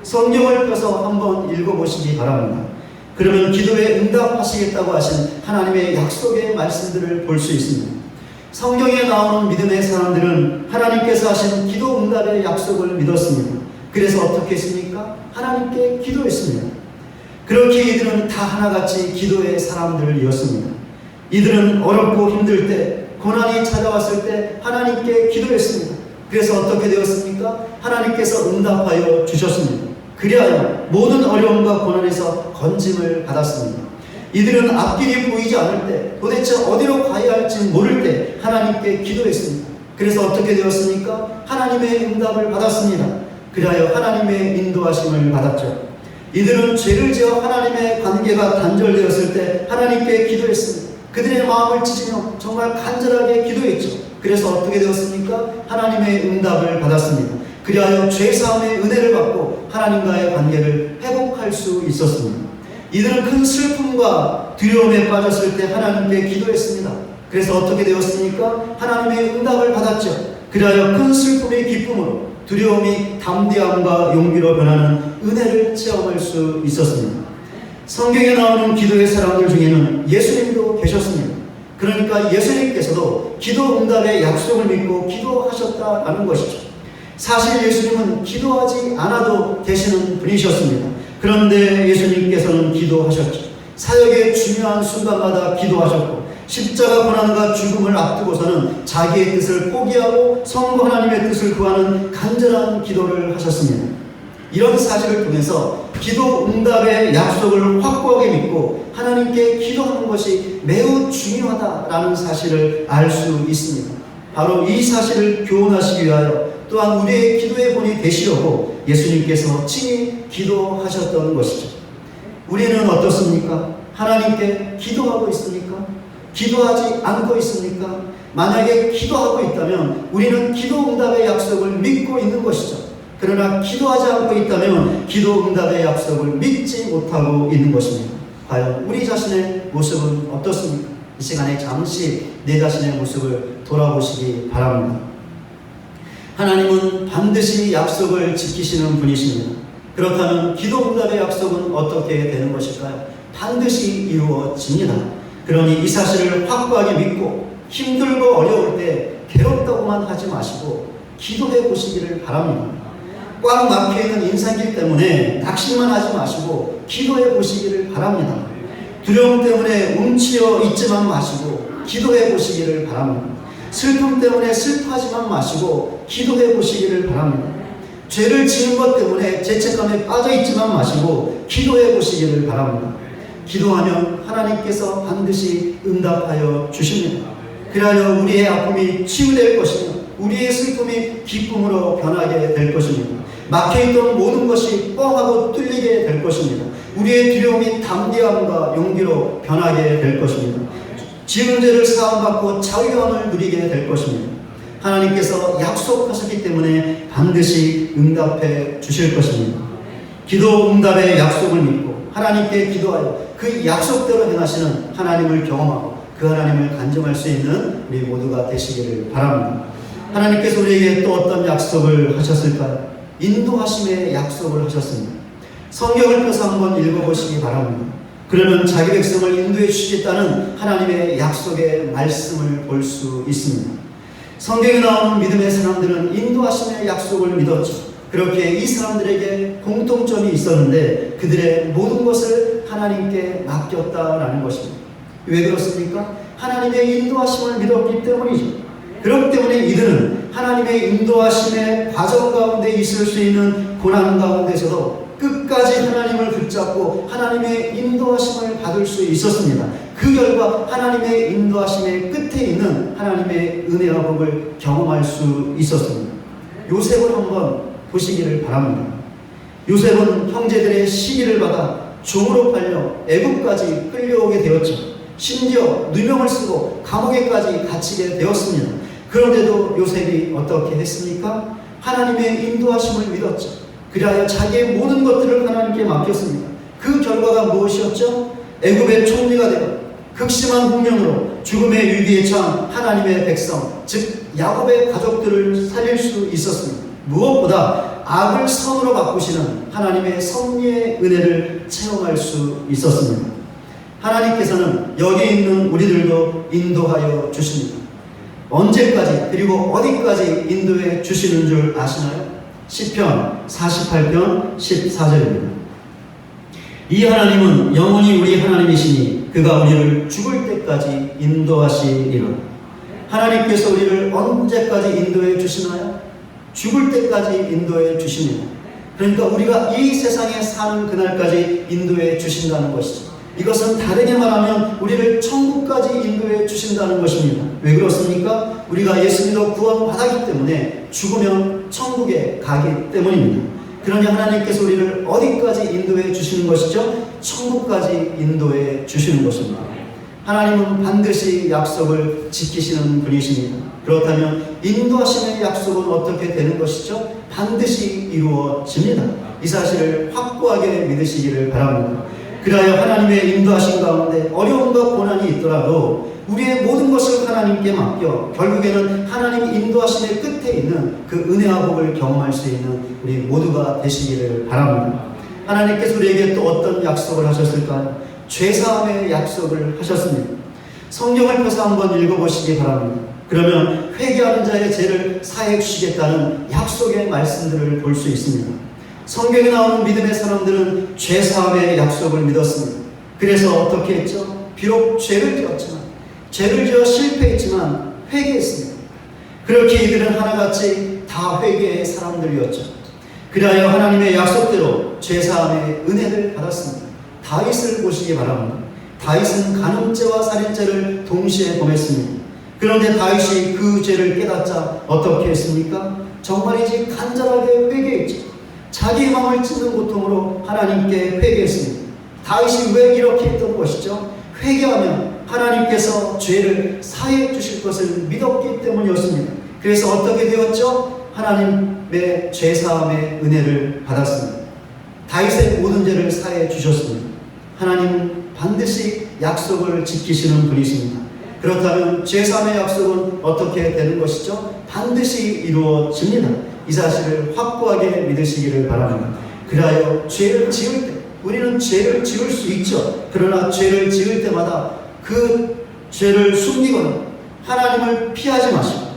성경을 펴서 한번 읽어보시기 바랍니다. 그러면 기도에 응답하시겠다고 하신 하나님의 약속의 말씀들을 볼 수 있습니다. 성경에 나오는 믿음의 사람들은 하나님께서 하신 기도 응답의 약속을 믿었습니다. 그래서 어떻게 했습니까? 하나님께 기도했습니다. 그렇게 이들은 다 하나같이 기도의 사람들이었습니다. 이들은 어렵고 힘들 때, 고난이 찾아왔을 때 하나님께 기도했습니다. 그래서 어떻게 되었습니까? 하나님께서 응답하여 주셨습니다. 그리하여 모든 어려움과 고난에서 건짐을 받았습니다. 이들은 앞길이 보이지 않을 때, 도대체 어디로 가야 할지 모를 때 하나님께 기도했습니다. 그래서 어떻게 되었습니까? 하나님의 응답을 받았습니다. 그리하여 하나님의 인도하심을 받았죠. 이들은 죄를 지어 하나님의 관계가 단절되었을 때 하나님께 기도했습니다. 그들의 마음을 찢으며 정말 간절하게 기도했죠. 그래서 어떻게 되었습니까? 하나님의 응답을 받았습니다. 그리하여 죄사함의 은혜를 받고 하나님과의 관계를 회복할 수 있었습니다. 이들은 큰 슬픔과 두려움에 빠졌을 때 하나님께 기도했습니다. 그래서 어떻게 되었습니까? 하나님의 응답을 받았죠. 그리하여 큰 슬픔의 기쁨으로 두려움이 담대함과 용기로 변하는 은혜를 체험할 수 있었습니다. 성경에 나오는 기도의 사람들 중에는 예수님도 계셨습니다. 그러니까 예수님께서도 기도 응답의 약속을 믿고 기도하셨다라는 것이죠. 사실 예수님은 기도하지 않아도 되시는 분이셨습니다. 그런데 예수님께서는 기도하셨죠. 사역의 중요한 순간마다 기도하셨고 십자가 고난과 죽음을 앞두고서는 자기의 뜻을 포기하고 성부 하나님의 뜻을 구하는 간절한 기도를 하셨습니다. 이런 사실을 통해서 기도 응답의 약속을 확고하게 믿고 하나님께 기도하는 것이 매우 중요하다라는 사실을 알 수 있습니다. 바로 이 사실을 교훈하시기 위하여 또한 우리의 기도의 본이 되시려고 예수님께서 친히 기도하셨던 것이죠. 우리는 어떻습니까? 하나님께 기도하고 있습니까? 기도하지 않고 있습니까? 만약에 기도하고 있다면 우리는 기도 응답의 약속을 믿고 있는 것이죠. 그러나 기도하지 않고 있다면 기도 응답의 약속을 믿지 못하고 있는 것입니다. 과연 우리 자신의 모습은 어떻습니까? 이 시간에 잠시 내 자신의 모습을 돌아보시기 바랍니다. 하나님은 반드시 약속을 지키시는 분이십니다. 그렇다면 기도 응답의 약속은 어떻게 되는 것일까요? 반드시 이루어집니다. 그러니 이 사실을 확고하게 믿고 힘들고 어려울 때 괴롭다고만 하지 마시고 기도해 보시기를 바랍니다. 꽉 막혀있는 인생길 때문에 낙심만 하지 마시고 기도해 보시기를 바랍니다. 두려움 때문에 움츠려 있지만 마시고 기도해 보시기를 바랍니다. 슬픔 때문에 슬퍼하지만 마시고 기도해 보시기를 바랍니다. 죄를 지은 것 때문에 죄책감에 빠져 있지만 마시고 기도해 보시기를 바랍니다. 기도하면 하나님께서 반드시 응답하여 주십니다. 그리하여 우리의 아픔이 치유될 것이며 우리의 슬픔이 기쁨으로 변하게 될 것입니다. 막혀있던 모든 것이 뻥하고 뚫리게 될 것입니다. 우리의 두려움이 담대함과 용기로 변하게 될 것입니다. 지은 죄를 사함받고 자유함을 누리게 될 것입니다. 하나님께서 약속하셨기 때문에 반드시 응답해 주실 것입니다. 기도 응답의 약속을 믿고 하나님께 기도하여 그 약속대로 행하시는 하나님을 경험하고 그 하나님을 간증할 수 있는 우리 모두가 되시기를 바랍니다. 하나님께서 우리에게 또 어떤 약속을 하셨을까요? 인도하심의 약속을 하셨습니다. 성경을 펴서 한번 읽어보시기 바랍니다. 그러면 자기 백성을 인도해 주시겠다는 하나님의 약속의 말씀을 볼 수 있습니다. 성경에 나오는 믿음의 사람들은 인도하심의 약속을 믿었죠. 그렇게 이 사람들에게 공통점이 있었는데 그들의 모든 것을 하나님께 맡겼다라는 것입니다. 왜 그렇습니까? 하나님의 인도하심을 믿었기 때문이죠. 그렇기 때문에 이들은 하나님의 인도하심의 과정 가운데 있을 수 있는 고난 가운데서도 끝까지 하나님을 붙잡고 하나님의 인도하심을 받을 수 있었습니다. 그 결과 하나님의 인도하심의 끝에 있는 하나님의 은혜와 복을 경험할 수 있었습니다. 요셉을 한번 보시기를 바랍니다. 요셉은 형제들의 시기를 받아 종으로 팔려 애국까지 끌려오게 되었죠. 심지어 누명을 쓰고 감옥에까지 갇히게 되었습니다. 그런데도 요셉이 어떻게 했습니까? 하나님의 인도하심을 믿었죠. 그리하여 자기의 모든 것들을 하나님께 맡겼습니다. 그 결과가 무엇이었죠? 애굽의 총리가 되어 극심한 hun명으로 죽음의 위기에 처한 하나님의 백성, 즉 야곱의 가족들을 살릴 수 있었습니다. 무엇보다 악을 선으로 바꾸시는 하나님의 섭리의 은혜를 체험할 수 있었습니다. 하나님께서는 여기 있는 우리들도 인도하여 주십니다. 언제까지 그리고 어디까지 인도해 주시는 줄 아시나요? 시편 48편 14절입니다. 이 하나님은 영원히 우리 하나님이시니 그가 우리를 죽을 때까지 인도하시리라. 하나님께서 우리를 언제까지 인도해 주시나요? 죽을 때까지 인도해 주십니다. 그러니까 우리가 이 세상에 사는 그날까지 인도해 주신다는 것이죠. 이것은 다르게 말하면 우리를 천국까지 인도해 주신다는 것입니다. 왜 그렇습니까? 우리가 예수 믿어 구원받았기 때문에 죽으면 천국에 가기 때문입니다. 그러니 하나님께서 우리를 어디까지 인도해 주시는 것이죠? 천국까지 인도해 주시는 것입니다. 하나님은 반드시 약속을 지키시는 분이십니다. 그렇다면 인도하심의 약속은 어떻게 되는 것이죠? 반드시 이루어집니다. 이 사실을 확고하게 믿으시기를 바랍니다. 그리하여 하나님의 인도하심 가운데 어려움과 고난이 있더라도 우리의 모든 것을 하나님께 맡겨 결국에는 하나님 인도하심의 끝에 있는 그 은혜와 복을 경험할 수 있는 우리 모두가 되시기를 바랍니다. 하나님께서 우리에게 또 어떤 약속을 하셨을까요? 죄사함의 약속을 하셨습니다. 성경을 펴서 한번 읽어보시기 바랍니다. 그러면 회개하는 자의 죄를 사해 주시겠다는 약속의 말씀들을 볼 수 있습니다. 성경에 나오는 믿음의 사람들은 죄사함의 약속을 믿었습니다. 그래서 어떻게 했죠? 비록 죄를 지었지만, 죄를 지어 실패했지만 회개했습니다. 그렇게 이들은 하나같이 다 회개의 사람들이었죠. 그리하여 하나님의 약속대로 죄사함의 은혜를 받았습니다. 다윗을 보시기 바랍니다. 다윗은 간음죄와 살인죄를 동시에 범했습니다. 그런데 다윗이 그 죄를 깨닫자 어떻게 했습니까? 정말이지 간절하게 회개했죠. 자기의 마음을 찢는 고통으로 하나님께 회개했습니다. 다윗이 왜 이렇게 했던 것이죠? 회개하면 하나님께서 죄를 사해 주실 것을 믿었기 때문이었습니다. 그래서 어떻게 되었죠? 하나님의 죄사함의 은혜를 받았습니다. 다윗의 모든 죄를 사해 주셨습니다. 하나님은 반드시 약속을 지키시는 분이십니다. 그렇다면 죄사함의 약속은 어떻게 되는 것이죠? 반드시 이루어집니다. 이 사실을 확고하게 믿으시기를 바랍니다. 그리하여 죄를 지을 때 우리는 죄를 지을 수 있죠. 그러나 죄를 지을 때마다 그 죄를 숨기거나 하나님을 피하지 마시고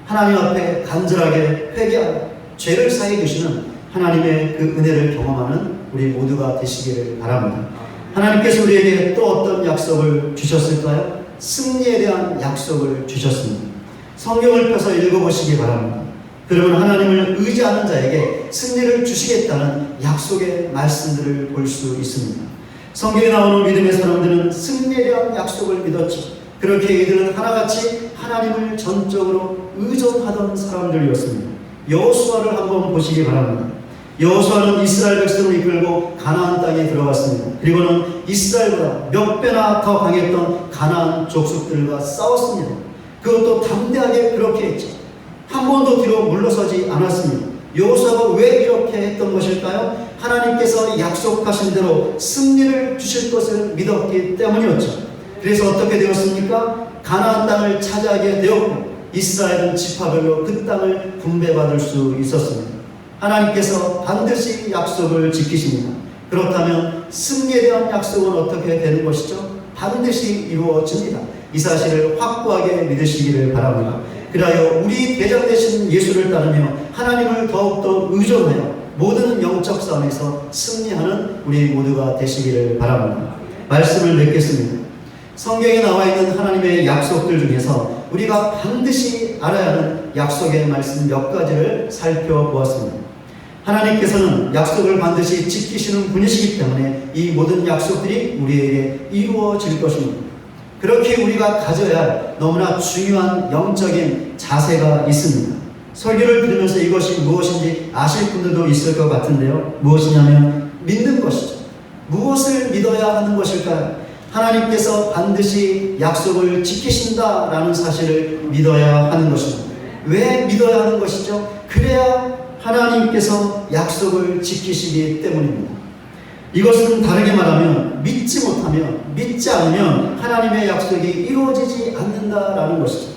하나님 앞에 간절하게 회개하여 죄를 사해 주시는 하나님의 그 은혜를 경험하는 우리 모두가 되시기를 바랍니다. 하나님께서 우리에게 또 어떤 약속을 주셨을까요? 승리에 대한 약속을 주셨습니다. 성경을 펴서 읽어보시기 바랍니다. 그러면 하나님을 의지하는 자에게 승리를 주시겠다는 약속의 말씀들을 볼 수 있습니다. 성경에 나오는 믿음의 사람들은 승리에 대한 약속을 믿었죠. 그렇게 이들은 하나같이 하나님을 전적으로 의존하던 사람들이었습니다. 여호수아를 한번 보시기 바랍니다. 여호수아는 이스라엘 백성을 이끌고 가나안 땅에 들어갔습니다. 그리고는 이스라엘보다 몇 배나 더 강했던 가나안 족속들과 싸웠습니다. 그것도 담대하게 그렇게 했죠. 한 번도 뒤로 물러서지 않았습니다. 여호수아가 왜 이렇게 했던 것일까요? 하나님께서 약속하신 대로 승리를 주실 것을 믿었기 때문이었죠. 그래서 어떻게 되었습니까? 가나안 땅을 차지하게 되었고 이스라엘은 지파별로 그 땅을 분배받을 수 있었습니다. 하나님께서 반드시 약속을 지키십니다. 그렇다면 승리에 대한 약속은 어떻게 되는 것이죠? 반드시 이루어집니다. 이 사실을 확고하게 믿으시기를 바랍니다. 그리하여 우리 대장 되신 예수를 따르며 하나님을 더욱더 의존하여 모든 영적 싸움에서 승리하는 우리 모두가 되시기를 바랍니다. 말씀을 맺겠습니다. 성경에 나와 있는 하나님의 약속들 중에서 우리가 반드시 알아야 하는 약속의 말씀 몇 가지를 살펴보았습니다. 하나님께서는 약속을 반드시 지키시는 분이시기 때문에 이 모든 약속들이 우리에게 이루어질 것입니다. 그렇게 우리가 가져야 할 너무나 중요한 영적인 자세가 있습니다. 설교를 들으면서 이것이 무엇인지 아실 분들도 있을 것 같은데요. 무엇이냐면 믿는 것이죠. 무엇을 믿어야 하는 것일까요? 하나님께서 반드시 약속을 지키신다라는 사실을 믿어야 하는 것입니다. 왜 믿어야 하는 것이죠? 그래야 하나님께서 약속을 지키시기 때문입니다. 이것은 다르게 말하면 믿지 못하면, 믿지 않으면 하나님의 약속이 이루어지지 않는다라는 것이죠.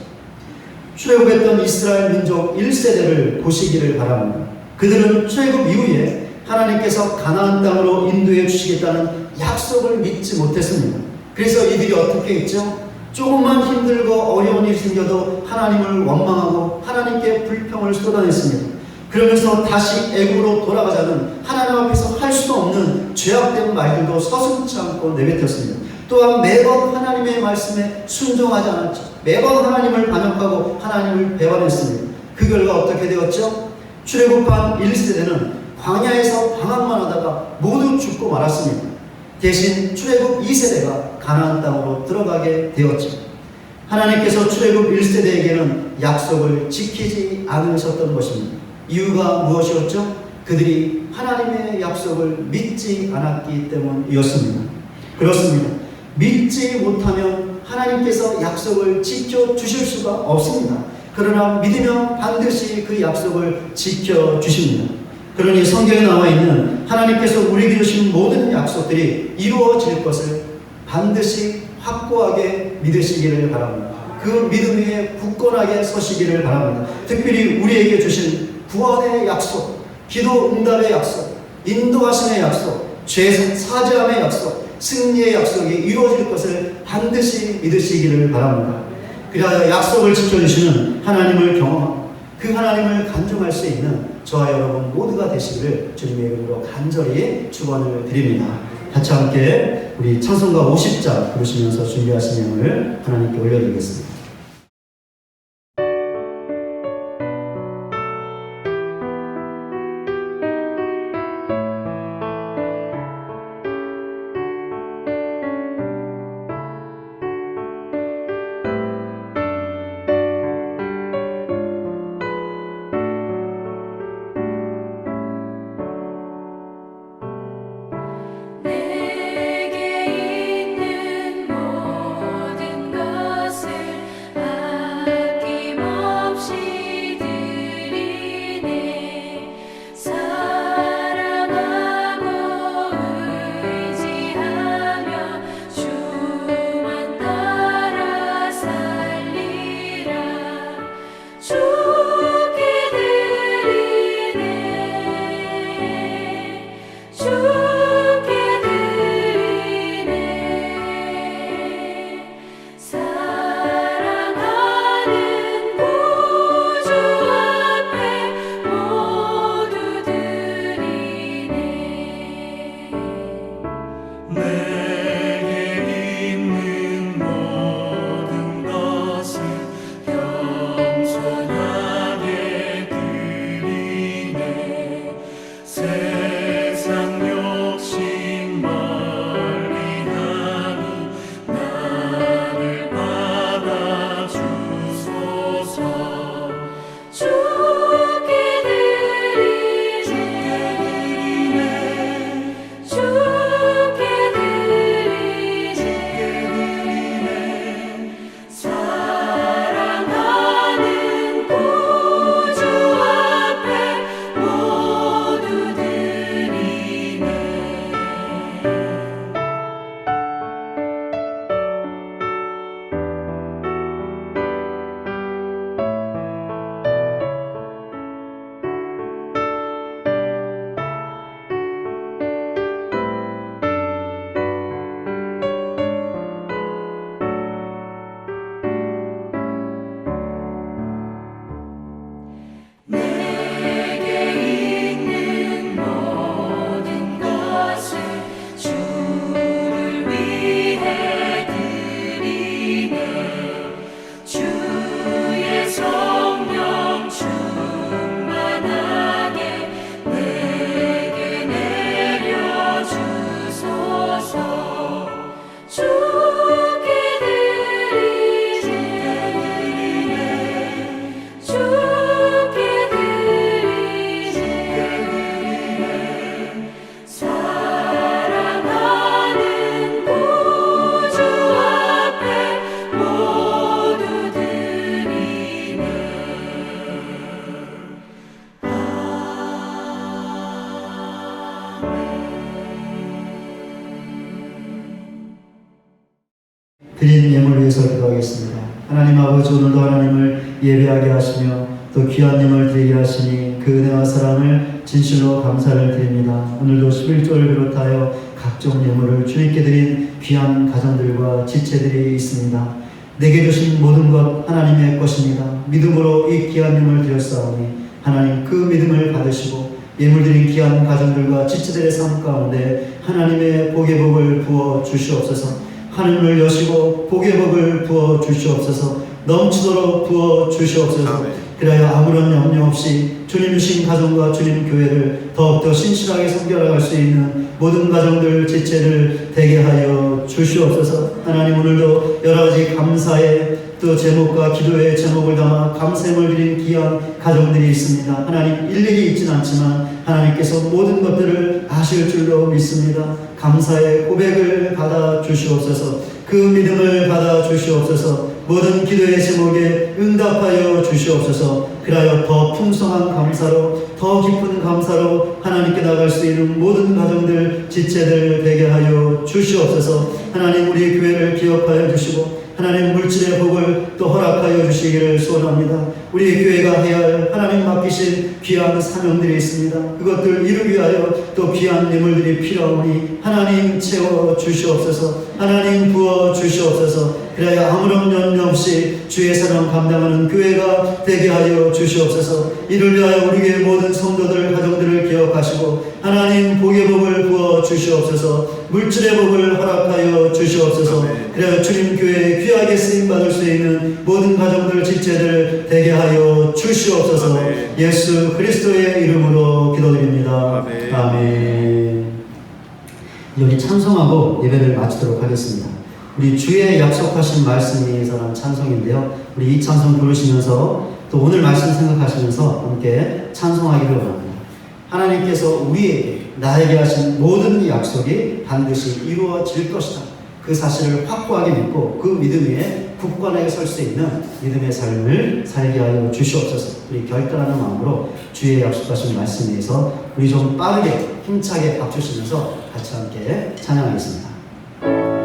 출애굽했던 이스라엘 민족 1세대를 보시기를 바랍니다. 그들은 출애굽 이후에 하나님께서 가나안 땅으로 인도해 주시겠다는 약속을 믿지 못했습니다. 그래서 이들이 어떻게 했죠? 조금만 힘들고 어려운 일이 생겨도 하나님을 원망하고 하나님께 불평을 쏟아냈습니다. 그러면서 다시 애굽으로 돌아가자는 하나님 앞에서 할 수 없는 죄악된 말들도 서슴지 않고 내뱉었습니다. 또한 매번 하나님의 말씀에 순종하지 않았죠. 매번 하나님을 반역하고 하나님을 배반했습니다. 그 결과 어떻게 되었죠? 출애굽한 1세대는 광야에서 방황만 하다가 모두 죽고 말았습니다. 대신 출애굽 2세대가 가나안 땅으로 들어가게 되었죠. 하나님께서 출애굽 1세대에게는 약속을 지키지 않으셨던 것입니다. 이유가 무엇이었죠? 그들이 하나님의 약속을 믿지 않았기 때문이었습니다. 그렇습니다. 믿지 못하면 하나님께서 약속을 지켜주실 수가 없습니다. 그러나 믿으면 반드시 그 약속을 지켜주십니다. 그러니 성경에 나와 있는 하나님께서 우리에게 주신 모든 약속들이 이루어질 것을 반드시 확고하게 믿으시기를 바랍니다. 그 믿음 위에 굳건하게 서시기를 바랍니다. 특별히 우리에게 주신 구원의 약속, 기도 응답의 약속, 인도하심의 약속, 죄 사죄함의 약속, 승리의 약속이 이루어질 것을 반드시 믿으시기를 바랍니다. 그리하여 약속을 지켜주시는 하나님을 경험하고 그 하나님을 간증할 수 있는 저와 여러분 모두가 되시기를 주님의 이름으로 간절히 축원을 드립니다. 같이 함께 우리 찬송가 50장 부르시면서 준비하신 예물을 하나님께 올려드리겠습니다. 내게 있는 모든 것을 드린 예물 위해서 기도하겠습니다. 하나님 아버지, 오늘도 하나님을 예배하게 하시며 또 귀한 예물 드리게 하시니 그 은혜와 사랑을 진실로 감사를 드립니다. 오늘도 11조를 비롯하여 각종 예물을 주님께 드린 귀한 가정들과 지체들이 있습니다. 내게 주신 모든 것 하나님의 것입니다. 믿음으로 이 귀한 예물을 드렸사오니 하나님 그 믿음을 받으시고 예물 드린 귀한 가정들과 지체들의 삶 가운데 하나님의 복의 복을 부어 주시옵소서. 하늘을 여시고 복의 복을 부어 주시옵소서. 넘치도록 부어 주시옵소서. 그래야 아무런 염려 없이 주님 주신 가정과 주님 교회를 더욱더 신실하게 섬겨나갈 수 있는 모든 가정들 지체를 되게 하여 주시옵소서. 하나님, 오늘도 여러 가지 감사의 또 제목과 기도의 제목을 담아 감사함을 드린 귀한 가정들이 있습니다. 하나님, 일일이 있진 않지만 하나님께서 모든 것들을 아실 줄로 믿습니다. 감사의 고백을 받아 주시옵소서. 그 믿음을 받아 주시옵소서. 모든 기도의 제목에 응답하여 주시옵소서. 그리하여 더 풍성한 감사로, 더 깊은 감사로 하나님께 나갈 수 있는 모든 가정들 지체들 되게 하여 주시옵소서. 하나님, 우리 교회를 기억하여 주시고 하나님 물질의 복을 또 허락하여 주시기를 소원합니다. 우리 교회가 해야 할 하나님 맡기신 귀한 사명들이 있습니다. 그것들 이루기 위하여 또 귀한 예물들이 필요하오니 하나님 채워 주시옵소서. 하나님 부어 주시옵소서. 그래야 아무런 염려 없이 주의 사명 감당하는 교회가 되게 하여 주시옵소서. 이를 위하여 우리 교회 모든 성도들 가정들을 기억하시고 하나님 복의 복을 부어 주시옵소서. 물질의 복을 허락하여 주시옵소서. 그래야 주님 교회에 귀하게 쓰임받을 수 있는 모든 가정들 지체들 되게 하여 주시옵소서. 예수 그리스도의 이름으로 기도드립니다. 아멘. 우리 찬송하고 예배를 마치도록 하겠습니다. 우리 주의 약속하신 말씀이 전한 찬송인데요. 우리 이 찬송 부르시면서 또 오늘 말씀 생각하시면서 함께 찬송하기를 원합니다. 하나님께서 우리에게 나에게 하신 모든 약속이 반드시 이루어질 것이다. 그 사실을 확고하게 믿고 그 믿음 위에 굳건하게 설 수 있는 믿음의 삶을 살게 하여 주시옵소서. 우리 결단하는 마음으로 주의 약속하신 말씀에 의해서 우리 좀 빠르게 힘차게 박수치면서 같이 함께 찬양하겠습니다. Yes.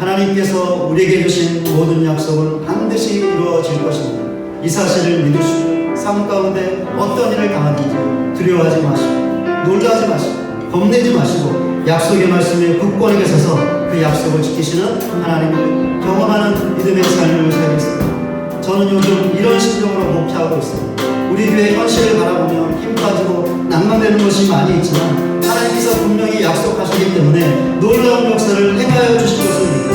하나님께서 우리에게 주신 모든 약속은 반드시 이루어질 것입니다. 이 사실을 믿으시고 삶 가운데 어떤 일을 당하든지 두려워하지 마시고 놀라지 마시고 겁내지 마시고 약속의 말씀에 굳건하게 서서 그 약속을 지키시는 하나님을 경험하는 믿음의 삶을 살겠습니다. 저는 요즘 이런 심정으로 목회하고 있습니다. 우리 교회 현실을 바라보면 힘 빠지고 낭만되는 것이 많이 있지만 하나님께서 분명히 약속하셨기 때문에 놀라운 역사를 행하여 주실 것을 믿고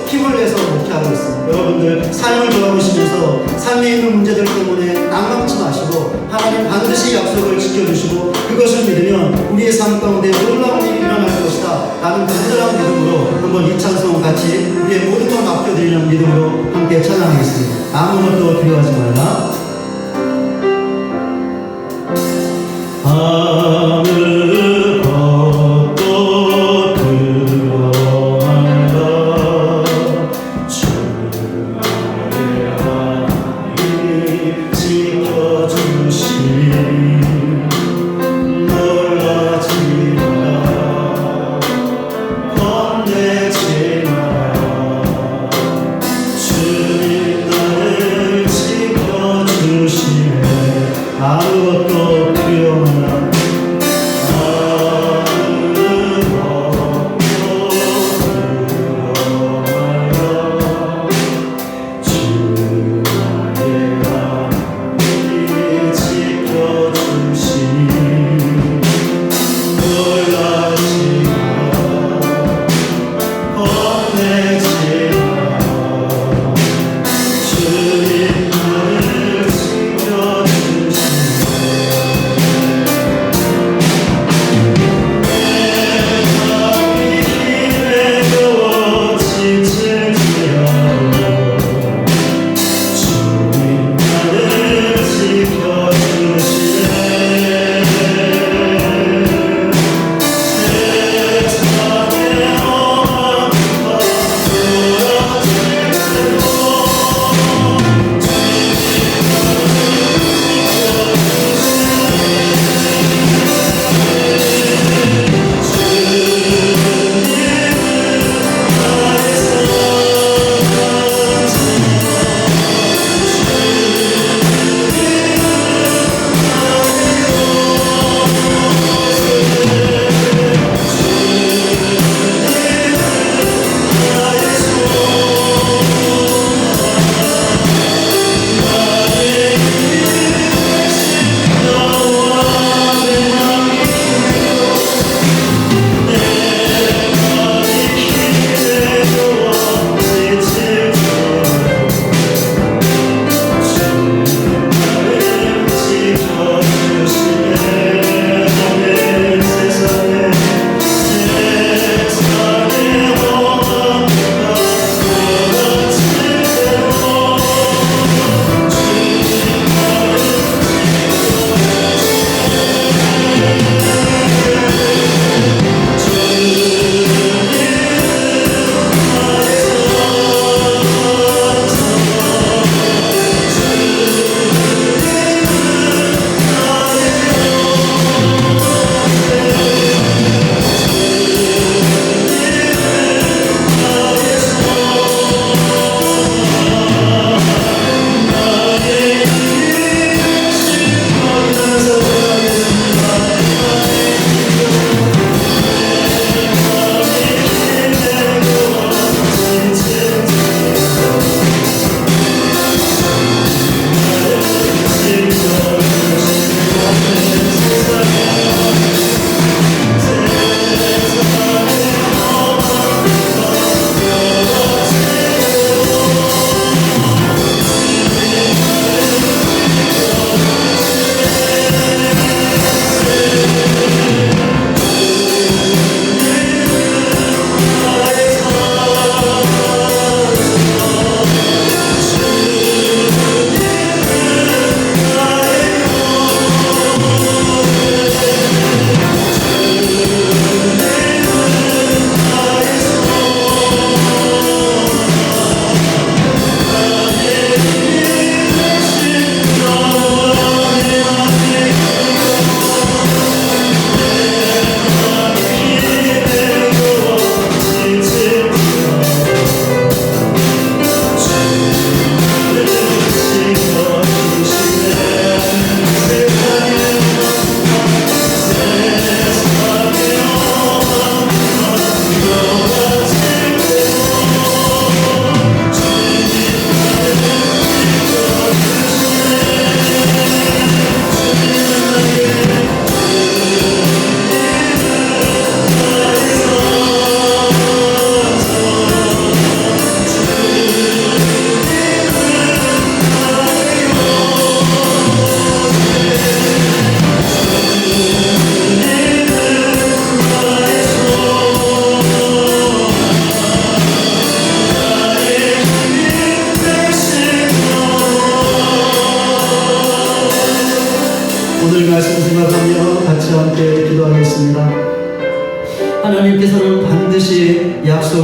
힘을 내서 목회하고 있습니다. 여러분들 삶을 돌아보시면서 삶에 있는 문제들 때문에 낭망치 마시고 하나님 반드시 약속을 지켜주시고 그것을 믿으면 우리의 삶 가운데 놀라운 일이 일어날 것이다 라는 간절한 믿음으로 한번 이 찬송 같이 우리의 모든 걸 맡겨드리는 믿음으로 함께 찬양하겠습니다. 아무것도 두려워하지 말라. 아무것도 두려워 말라. 주의 하나님 지켜주신 놀라지 마라. 겁내지 마라. 주님 나를 지켜주시네. 아무것도 두려워 말라.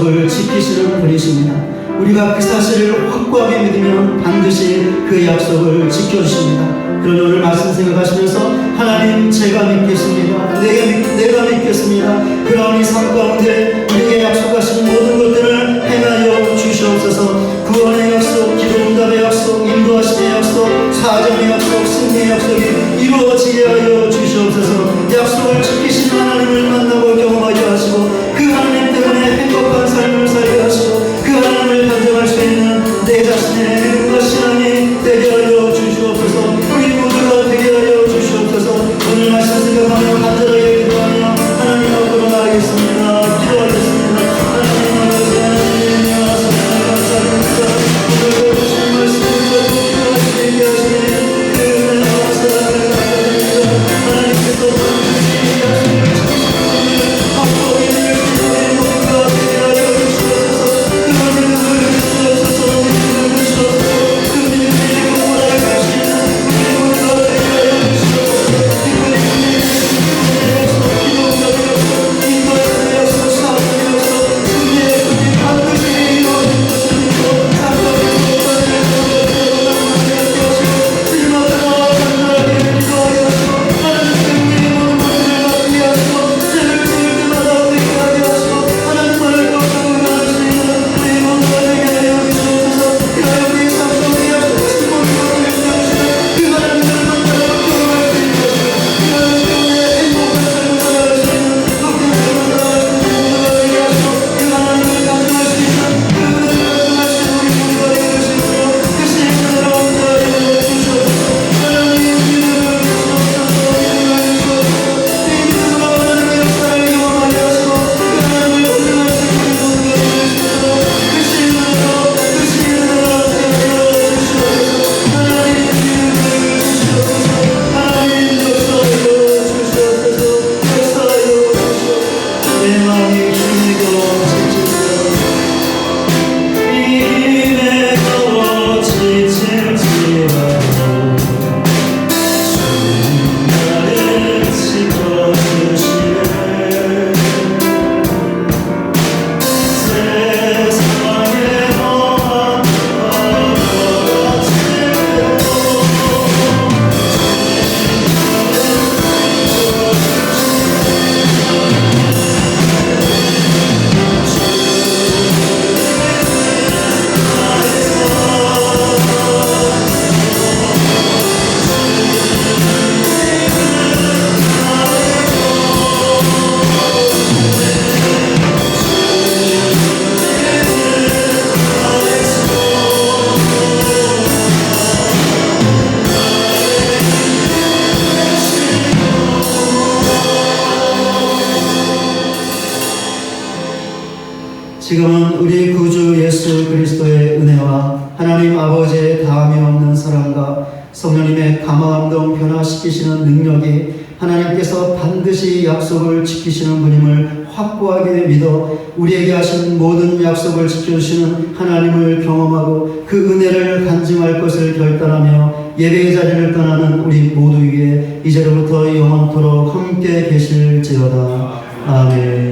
약속을 지키시는 분이십니다. 우리가 그 사실을 확고하게 믿으면 반드시 그 약속을 지켜주십니다. 그런 오늘 말씀 생각하시면서 하나님 제가 믿겠습니다. 내가 믿겠습니다. 그러니 삶 가운데 우리에게 약속하신 모든 것들을 행하여 주시옵소서. 구원의 약속, 기도응답의 약속, 인도하심의 약속, 사정의 약속, 승리의 약속이 이루어지게 하여 주시옵소서. 약속을 지키시는 하나님을 만나고 경험하게 하시고 그 하나님 때문에 행복한 삶을 살게 하시고 그 하나님을 간증할 수 있는 내 자신의 믿음과 신앙이 되게 하여 주시옵소서. 우리 모두가 되게 하여 주시옵소서. 오늘 말씀 생각하며 간절하게 기도하며 하나님 앞으로 나가겠습니다. 기도하겠습니다. 하나님 아버지, 하나님 감사합니다. 오늘도 주신 말씀을 듣고 기도할 수 있게 하시니 그 은혜 감사합니다. 하나님께서 반드시 약속을 지키시는 확고히 믿을 수 있는 모두가 되게 하여 주시옵소서. 그 믿음을 주시옵소서. 믿음을 주시옵소서. 그 믿음이 공부할 수 있는 우리 모두가 되게 하여 주시옵소서. 그 믿음이 기도의 약속, 기도응답의 약속, 인도하심의 약속, 사랑의 약속, 승리의 약속이 반드시 이루어질 것입니다. 상속에서 주님 앞에 나와 간절하게 기도하게 하시고 하나님께 우리의 모든 것들을 맡게 하시고 죄를 지을 때마다 회개하게 하시고 하나님만을 더욱 의존할 수 있는 우리 모두가 되게 하여 주시옵소서. 그하여 우리 삶 속에 약속하신 모든 것들을 주시는 그 하나님을 만나고 경험할 수 있게 하시고 그하여 우리의 행복한 삶을 살아갈 수 있는 복된 삶을 살아갈 수 있는 모두가 되게 하시고 그 하나님을 간증할 수 있는 그 은혜를 간증할 수 있는 우리 모두가 되게 하시고 그 신으로 온다하여 주시옵소서. 하나님 믿음을 주시옵소서. 믿음을 주시옵소서. 이 믿음으로 하나님의 역사를 경험하게 하시고 그 하나님을 간증할 수 있는 우리 모두가 되게 하시옵소서. 그 신으로 되게 하여 주시옵소서. 하나님 믿음을 주시옵소서. 하나님 역사하여 주시옵소서. 역사하여 주시옵소서. 내 마음이 힘에 지칩니다. 이 힘에 지칠지라도 주님 나를 지켜주시네. 세상에 너만 멀어질 지금은 우리 구주 예수 그리스도의 은혜와 하나님 아버지의 다함이 없는 사랑과 성령님의 감화감동 변화시키시는 능력이 하나님께서 반드시 약속을 지키시는 분임을 확고하게 믿어 우리에게 하신 모든 약속을 지켜주시는 하나님을 경험하고 그 은혜를 간증할 것을 결단하며 예배의 자리를 떠나는 우리 모두 위에 이제로부터 영원토록 함께 계실지어다. 아멘.